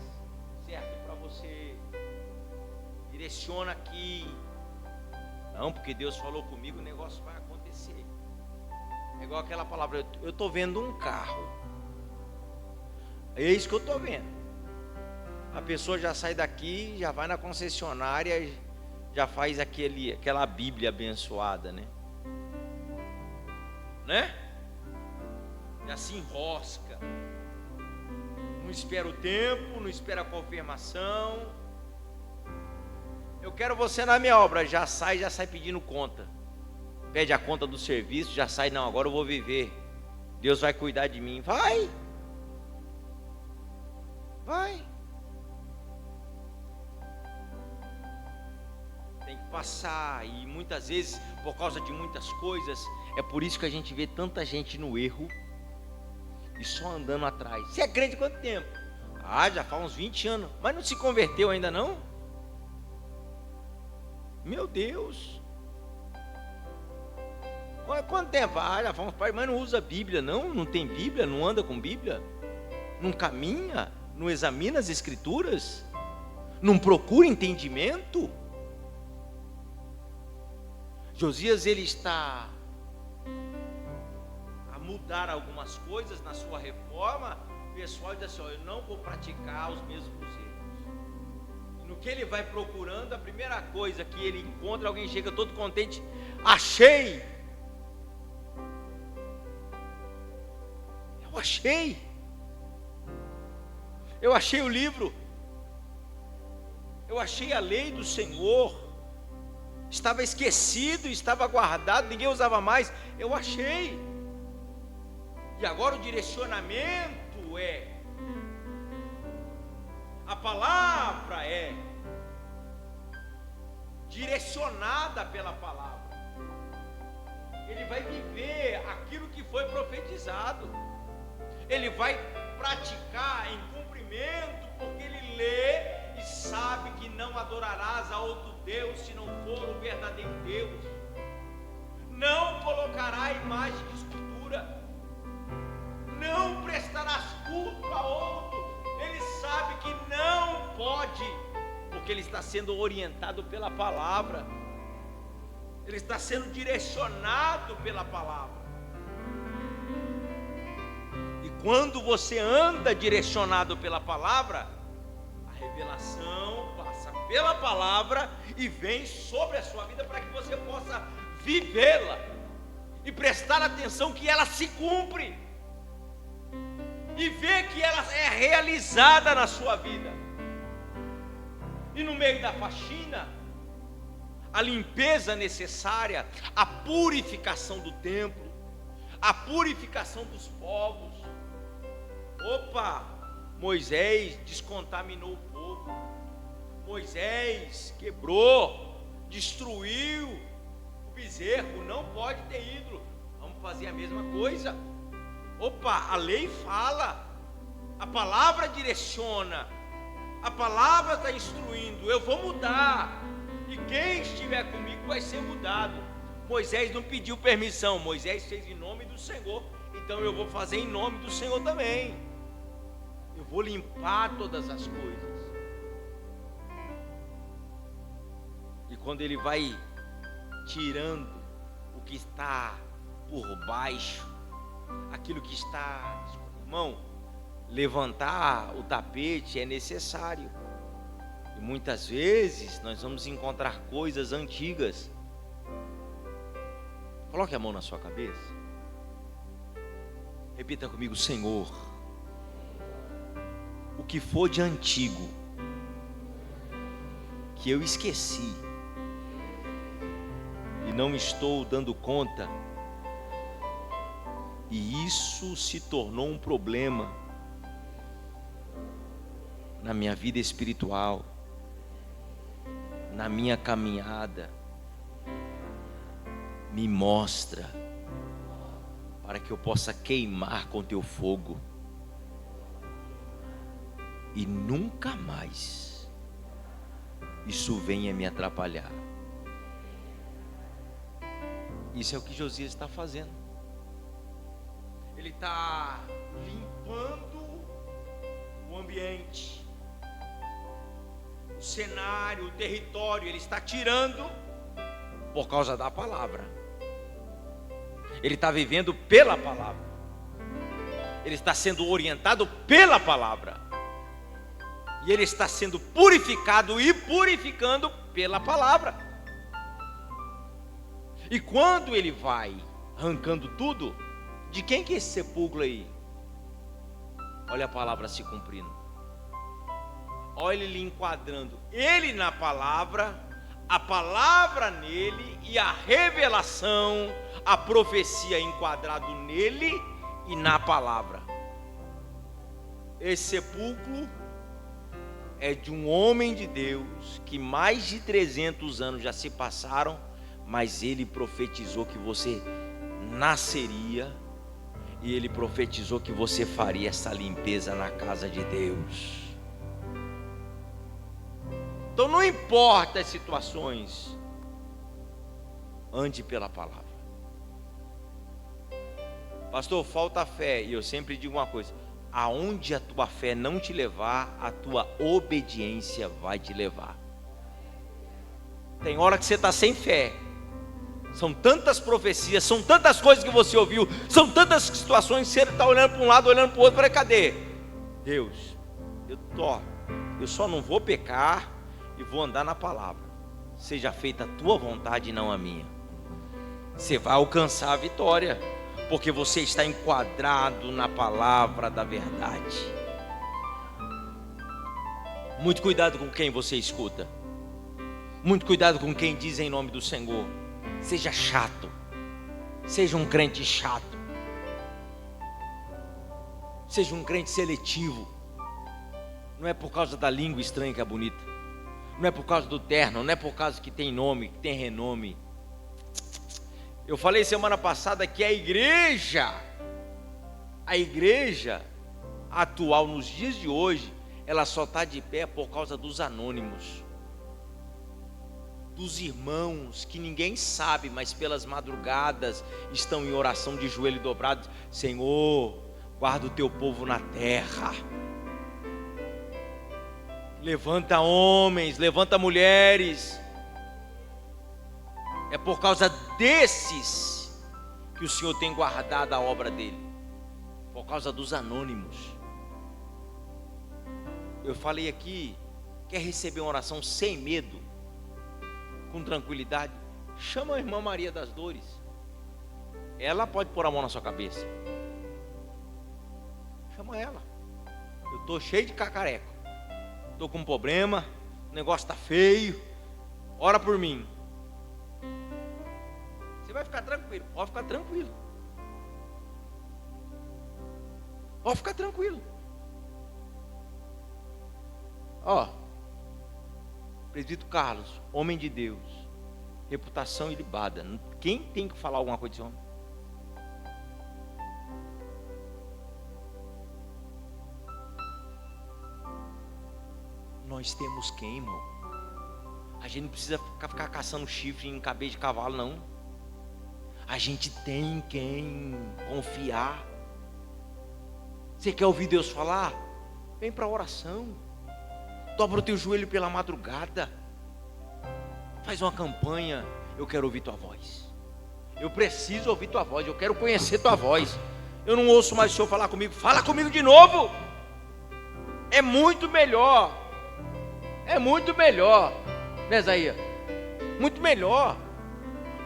direciona aqui. Não, porque Deus falou comigo, o negócio vai acontecer. É igual aquela palavra, eu estou vendo um carro. É isso que eu estou vendo. A pessoa já sai daqui, já vai na concessionária, já faz aquela Bíblia abençoada, né? Já se enrosca. Não espera o tempo, não espera a confirmação. Eu quero você na minha obra, já sai pedindo conta. Pede a conta do serviço, já sai, não, agora eu vou viver. Deus vai cuidar de mim. Vai. Tem que passar, e muitas vezes, por causa de muitas coisas, é por isso que a gente vê tanta gente no erro e só andando atrás. Você é crente há quanto tempo? Já faz uns 20 anos, mas não se converteu ainda não? Meu Deus! Quanto tempo? Já faz uns mas não usa Bíblia não tem Bíblia, não anda com Bíblia, não caminha, não examina as Escrituras, não procura entendimento. Josias, ele está a mudar algumas coisas na sua reforma. O pessoal diz assim, eu não vou praticar os mesmos erros. No que ele vai procurando, a primeira coisa que ele encontra, alguém chega todo contente, achei. Eu achei o livro, eu achei a lei do Senhor, estava esquecido, estava guardado, ninguém usava mais, eu achei. E agora o direcionamento é, a palavra é direcionada pela palavra. Ele vai viver aquilo que foi profetizado. Ele vai praticar em cumprimento, porque ele lê e sabe que não adorarás a outro Deus se não for o verdadeiro Deus. Não colocará imagem de escultura, não prestarás culto a outro. Ele sabe que não pode, porque ele está sendo orientado pela palavra, ele está sendo direcionado pela palavra. E quando você anda direcionado pela palavra, a revelação passa pela palavra e vem sobre a sua vida para que você possa vivê-la e prestar atenção que ela se cumpre e ver que ela é realizada na sua vida. E no meio da faxina, a limpeza necessária, a purificação do templo, a purificação dos povos. Moisés descontaminou o povo, Moisés quebrou, destruiu o bezerro, não pode ter ídolo, vamos fazer a mesma coisa. A lei fala, a palavra direciona, a palavra está instruindo, eu vou mudar, e quem estiver comigo vai ser mudado. Moisés não pediu permissão, Moisés fez em nome do Senhor, então eu vou fazer em nome do Senhor também. Eu vou limpar todas as coisas. E quando ele vai tirando o que está por baixo, aquilo que está, irmão, levantar o tapete é necessário. E muitas vezes nós vamos encontrar coisas antigas. Coloque a mão na sua cabeça. Repita comigo: Senhor, o que for de antigo que eu esqueci e não estou dando conta, e isso se tornou um problema na minha vida espiritual, na minha caminhada, me mostra, para que eu possa queimar com teu fogo e nunca mais isso venha me atrapalhar. Isso é o que Josias está fazendo. Ele está limpando o ambiente, cenário, o território, ele está tirando por causa da palavra. Ele está vivendo pela palavra. Ele está sendo orientado pela palavra. E ele está sendo purificado e purificando pela palavra. E quando ele vai arrancando tudo, de quem que é esse sepulcro aí? Olha a palavra se cumprindo. Olha ele enquadrando. Ele na palavra, a palavra nele e a revelação, a profecia enquadrado nele e na palavra. Esse sepulcro é de um homem de Deus que mais de 300 anos já se passaram, mas ele profetizou que você nasceria e ele profetizou que você faria essa limpeza na casa de Deus. Então não importa as situações, ande pela palavra. Pastor, falta fé, e eu sempre digo uma coisa: aonde a tua fé não te levar, a tua obediência vai te levar. Tem hora que você está sem fé, são tantas profecias, são tantas coisas que você ouviu, são tantas situações que você está olhando para um lado, olhando para o outro, para cadê? Deus, eu só não vou pecar e vou andar na palavra. Seja feita a tua vontade e não a minha. Você vai alcançar a vitória, porque você está enquadrado na palavra da verdade. Muito cuidado com quem você escuta. Muito cuidado com quem diz em nome do Senhor. Seja chato. Seja um crente chato. Seja um crente seletivo. Não é por causa da língua estranha que é bonita. Não é por causa do terno, não é por causa que tem nome, que tem renome. Eu falei semana passada que a igreja atual nos dias de hoje, ela só está de pé por causa dos anônimos, dos irmãos que ninguém sabe, mas pelas madrugadas estão em oração de joelho dobrado. Senhor, guarda o teu povo na terra. Levanta homens, levanta mulheres. É por causa desses que o Senhor tem guardado a obra dele. Por causa dos anônimos. Eu falei aqui, quer receber uma oração sem medo, com tranquilidade? Chama a irmã Maria das Dores. Ela pode pôr a mão na sua cabeça. Chama ela. Eu estou cheio de cacareco. Estou com um problema, o negócio está feio, ora por mim. Você vai ficar tranquilo, pode ficar tranquilo. Pode ficar tranquilo. Ó, presbítero Carlos, homem de Deus, reputação ilibada. Quem tem que falar alguma coisa desse homem? Nós temos quem, irmão? A gente não precisa ficar caçando chifre em cabeça de cavalo, não. A gente tem quem confiar. Você quer ouvir Deus falar? Vem para a oração. Dobra o teu joelho pela madrugada. Faz uma campanha. Eu quero ouvir tua voz. Eu preciso ouvir tua voz. Eu quero conhecer tua voz. Eu não ouço mais o Senhor falar comigo. Fala comigo de novo. É muito melhor. É muito melhor, né, Isaías? Muito melhor.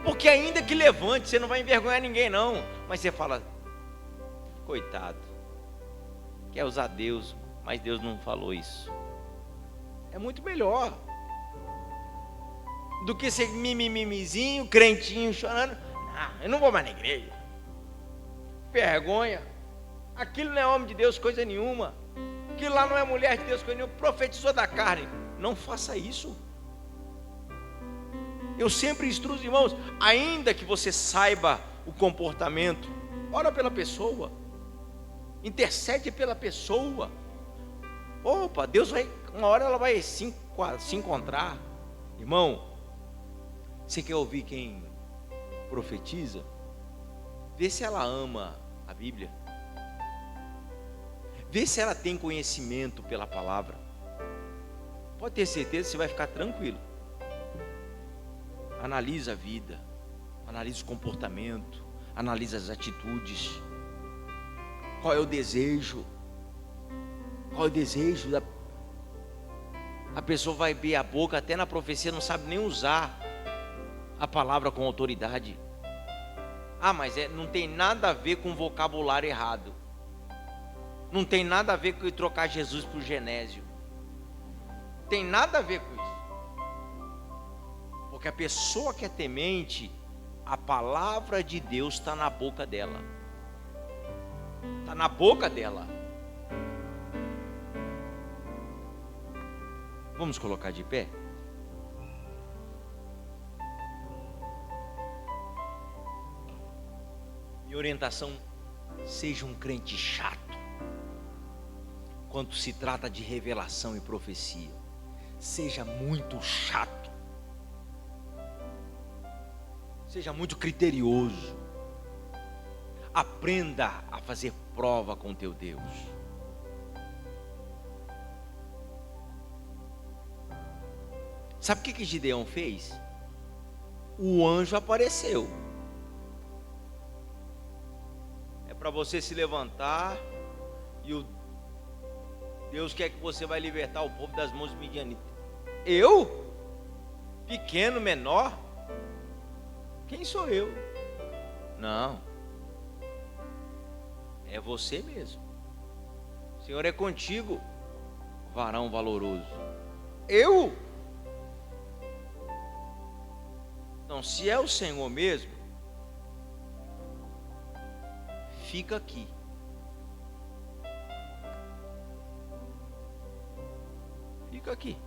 Porque ainda que levante, você não vai envergonhar ninguém não. Mas você fala, coitado, quer usar Deus, mas Deus não falou isso. É muito melhor do que ser mimimizinho, crentinho, chorando. Eu não vou mais na igreja. Vergonha. Aquilo não é homem de Deus, coisa nenhuma. Aquilo lá não é mulher de Deus, coisa nenhuma. Profetizou da carne. Não faça isso. Eu sempre instruo os irmãos, ainda que você saiba o comportamento, ora pela pessoa, intercede pela pessoa. Opa, Deus vai, uma hora ela vai se encontrar. Irmão, você quer ouvir quem profetiza? Vê se ela ama a Bíblia. Vê se ela tem conhecimento pela palavra. Pode ter certeza que você vai ficar tranquilo. Analisa a vida, analisa o comportamento, analisa as atitudes. Qual é o desejo? Qual é o desejo? A pessoa vai abrir a boca, até na profecia não sabe nem usar a palavra com autoridade. Ah, mas não tem nada a ver com vocabulário errado. Não tem nada a ver com trocar Jesus por Genésio. Não tem nada a ver com isso. Porque a pessoa que é temente, a palavra de Deus está na boca dela. Está na boca dela. Vamos colocar de pé? Minha orientação: seja um crente chato quando se trata de revelação e profecia. Seja muito chato. Seja muito criterioso. Aprenda a fazer prova com teu Deus. Sabe o que Gideão fez? O anjo apareceu. É para você se levantar e o Deus quer que você vai libertar o povo das mãos midianitas. Eu? Pequeno, menor? Quem sou eu? Não. É você mesmo. O Senhor é contigo, varão valoroso. Eu? Então, se é o Senhor mesmo, fica aqui. Fica aqui.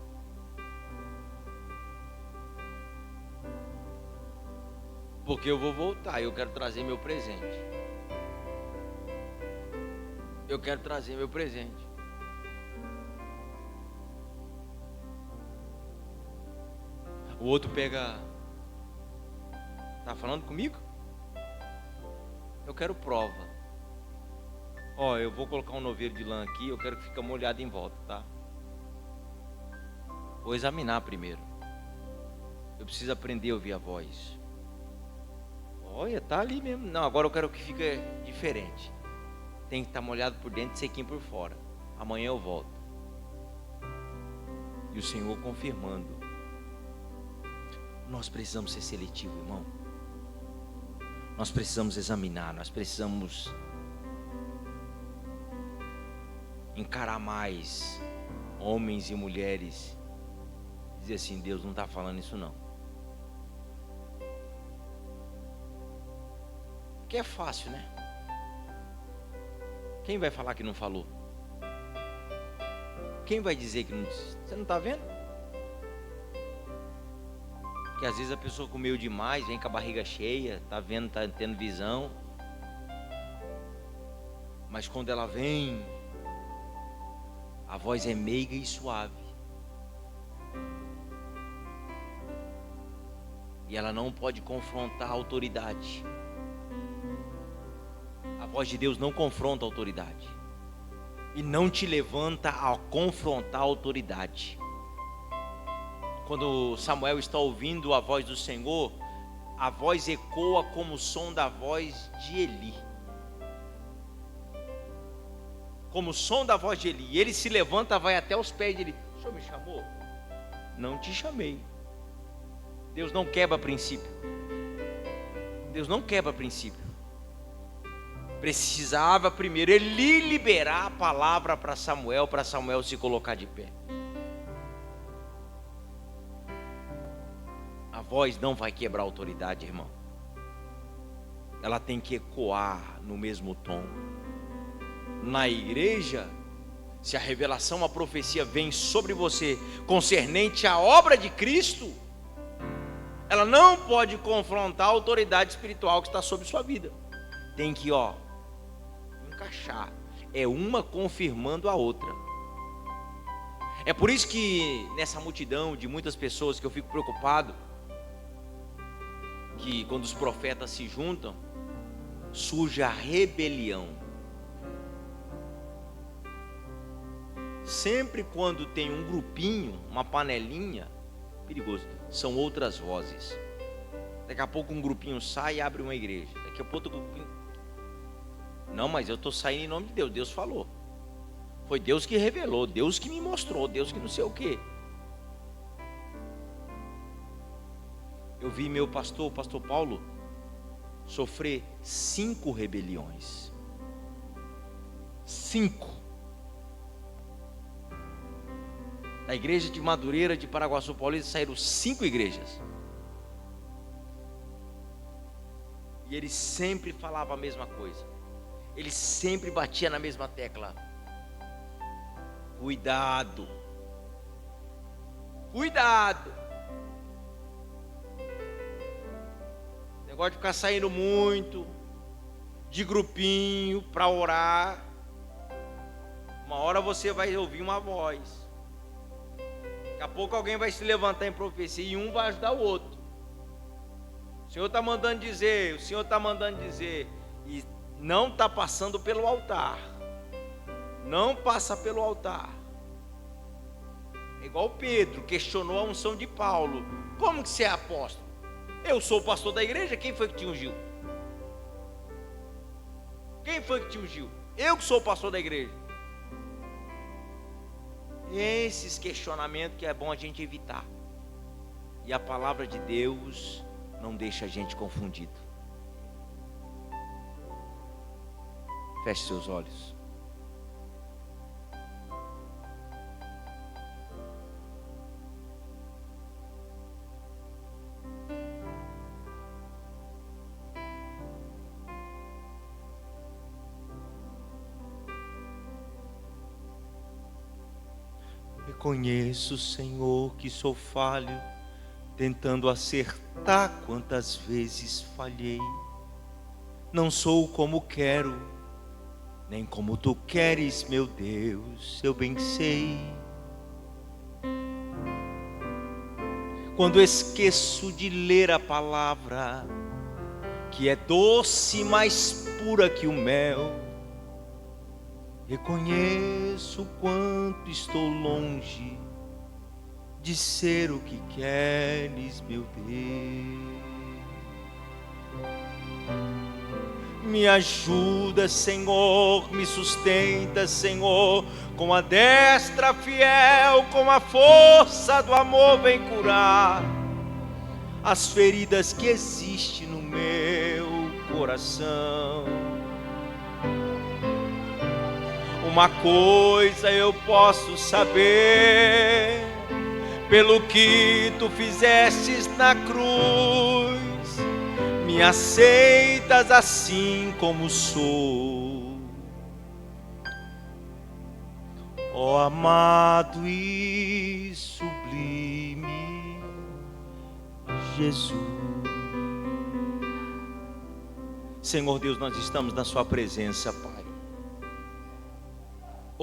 Porque eu vou voltar e eu quero trazer meu presente. Eu quero trazer meu presente. O outro pega. Tá falando comigo? Eu quero prova. Ó, eu vou colocar um noveiro de lã aqui. Eu quero que fique molhado em volta, tá? Vou examinar primeiro. Eu preciso aprender a ouvir a voz. Olha, tá ali mesmo. Não, agora eu quero que fique diferente. Tem que estar molhado por dentro e sequinho por fora. Amanhã eu volto. E o Senhor confirmando. Nós precisamos ser seletivos, irmão. Nós precisamos examinar. Nós precisamos encarar mais homens e mulheres. Dizer assim: Deus não está falando isso não. Porque é fácil, né? Quem vai falar que não falou? Quem vai dizer que não disse? Você não está vendo? Porque às vezes a pessoa comeu demais, vem com a barriga cheia, está vendo, está tendo visão. Mas quando ela vem, a voz é meiga e suave. E ela não pode confrontar a autoridade. A voz de Deus não confronta a autoridade. E não te levanta a confrontar a autoridade. Quando Samuel está ouvindo a voz do Senhor, a voz ecoa como o som da voz de Eli. Como o som da voz de Eli. E ele se levanta, vai até os pés de Eli. O Senhor me chamou? Não te chamei. Deus não quebra princípio. Deus não quebra princípio. Precisava primeiro Eli liberar a palavra para Samuel se colocar de pé. A voz não vai quebrar a autoridade, irmão. Ela tem que ecoar no mesmo tom. Na igreja, se a revelação, a profecia vem sobre você concernente à obra de Cristo, ela não pode confrontar a autoridade espiritual que está sobre sua vida. Tem que, encaixar. É uma confirmando a outra. É por isso que nessa multidão de muitas pessoas que eu fico preocupado, que quando os profetas se juntam, surge a rebelião. sempre quando tem um grupinho, uma panelinha, perigoso, são outras vozes. Daqui a pouco um grupinho sai e abre uma igreja. Daqui a pouco outro grupinho. Não, mas eu estou saindo em nome de Deus. Deus falou. Foi Deus que revelou, Deus que me mostrou, Deus que não sei o quê. Eu vi meu pastor, o pastor Paulo, sofrer 5 rebeliões. 5. Da igreja de Madureira, de Paraguaçu Paulista, saíram 5 igrejas. E ele sempre falava a mesma coisa. Ele sempre batia na mesma tecla. Cuidado. Cuidado. Negócio de ficar saindo muito de grupinho para orar. Uma hora você vai ouvir uma voz. Daqui a pouco alguém vai se levantar em profecia e um vai ajudar o outro. O Senhor está mandando dizer, e não está passando pelo altar. Não passa pelo altar. É igual Pedro questionou a unção de Paulo. Como que você é apóstolo? Eu sou o pastor da igreja, quem foi que te ungiu? Quem foi que te ungiu? Eu que sou o pastor da igreja. Esses questionamentos que é bom a gente evitar. E a palavra de Deus não deixa a gente confundido. Feche seus olhos. Reconheço, Senhor, que sou falho, tentando acertar quantas vezes falhei. Não sou como quero, nem como tu queres, meu Deus, eu bem sei. Quando esqueço de ler a palavra, que é doce, mais pura que o mel, reconheço o quanto estou longe de ser o que queres, meu Deus. Me ajuda, Senhor, me sustenta, Senhor, com a destra fiel, com a força do amor vem curar as feridas que existem no meu coração. Uma coisa eu posso saber, pelo que tu fizestes na cruz, me aceitas assim como sou. Ó amado e sublime Jesus. Senhor Deus, nós estamos na sua presença, Pai.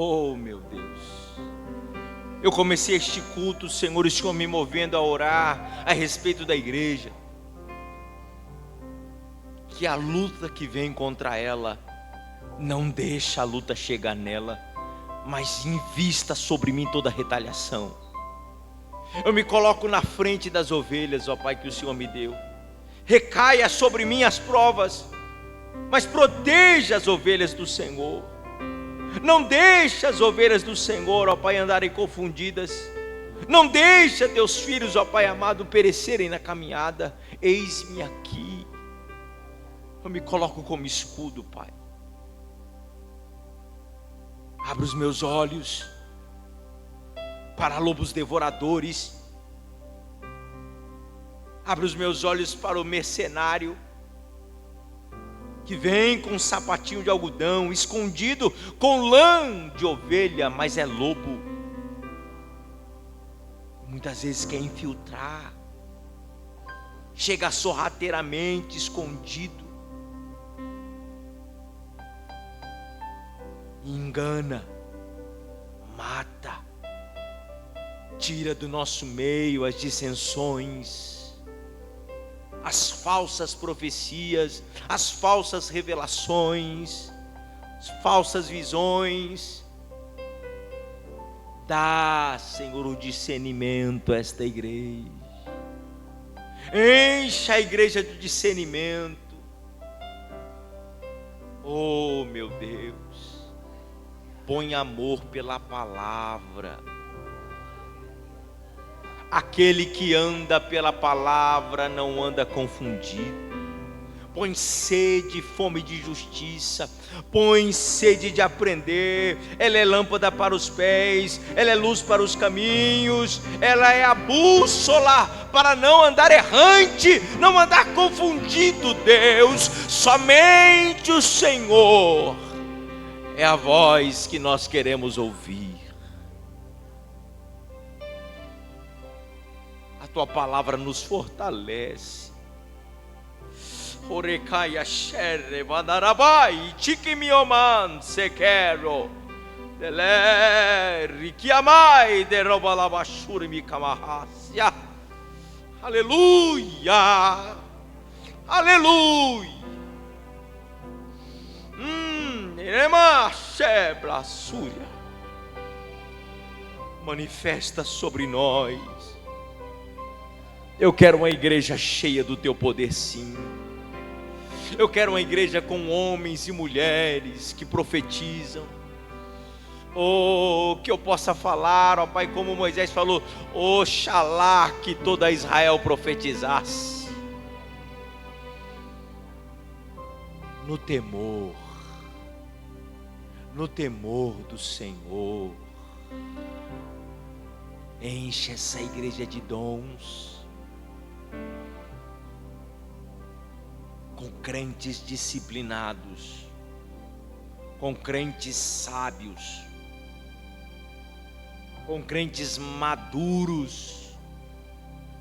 Oh, meu Deus, eu comecei este culto, Senhor, o Senhor me movendo a orar a respeito da igreja, que a luta que vem contra ela, não deixa a luta chegar nela, mas invista sobre mim toda a retaliação. Eu me coloco na frente das ovelhas, ó Pai, que o Senhor me deu. Recaia sobre mim as provas, mas proteja as ovelhas do Senhor. Não deixa as ovelhas do Senhor, ó Pai, andarem confundidas. Não deixa teus filhos, ó Pai amado, perecerem na caminhada. Eis-me aqui. Eu me coloco como escudo, Pai. Abra os meus olhos para lobos devoradores. Abra os meus olhos para o mercenário que vem com um sapatinho de algodão, escondido com lã de ovelha, mas é lobo. Muitas vezes quer infiltrar, chega sorrateiramente, escondido, engana, mata, tira do nosso meio as dissensões, as falsas profecias, as falsas revelações, as falsas visões. Dá, Senhor, o discernimento a esta igreja. Encha a igreja do discernimento. Oh, meu Deus. Põe amor pela palavra. Aquele que anda pela palavra não anda confundido. Põe sede, fome de justiça. Põe sede de aprender. Ela é lâmpada para os pés. Ela é luz para os caminhos. Ela é a bússola para não andar errante, não andar confundido, Deus. Somente o Senhor é a voz que nós queremos ouvir. A tua palavra nos fortalece. Orecaia xerre vandarabai tikimioman sequero deleri kiamai derobalabashuri mikamahasia. Aleluia, aleluia. Irema xebra súria. Manifesta sobre nós. Eu quero uma igreja cheia do teu poder, sim. Eu quero uma igreja com homens e mulheres que profetizam. Oh, que eu possa falar, ó Pai, como Moisés falou: oxalá que toda Israel profetizasse. No temor do Senhor. Enche essa igreja de dons. Com crentes disciplinados, com crentes sábios, com crentes maduros,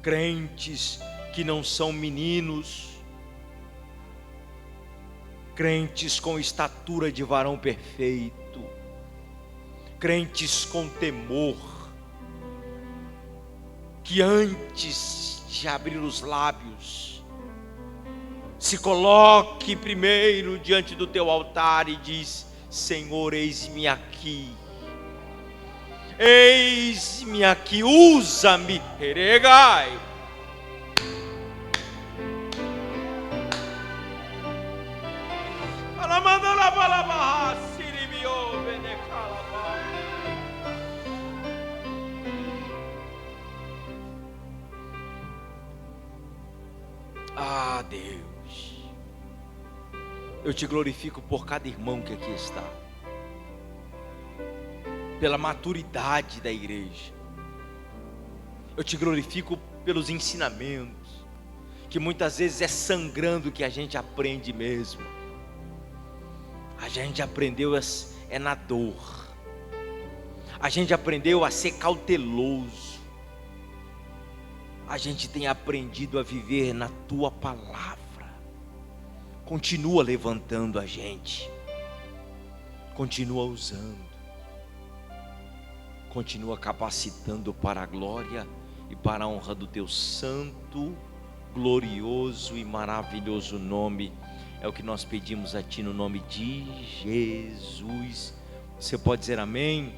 crentes que não são meninos, crentes com estatura de varão perfeito, crentes com temor, que antes de abrir os lábios, se coloque primeiro diante do teu altar e diz: Senhor, eis-me aqui. Eis-me aqui, usa-me. Eregai. Ah, Deus, eu te glorifico por cada irmão que aqui está, pela maturidade da igreja. Eu te glorifico pelos ensinamentos, que muitas vezes é sangrando que a gente aprende mesmo. A gente aprendeu na dor. A gente aprendeu a ser cauteloso. A gente tem aprendido a viver na tua palavra. Continua levantando a gente. Continua usando. Continua capacitando para a glória e para a honra do teu santo, glorioso e maravilhoso nome. É o que nós pedimos a ti no nome de Jesus. Você pode dizer amém?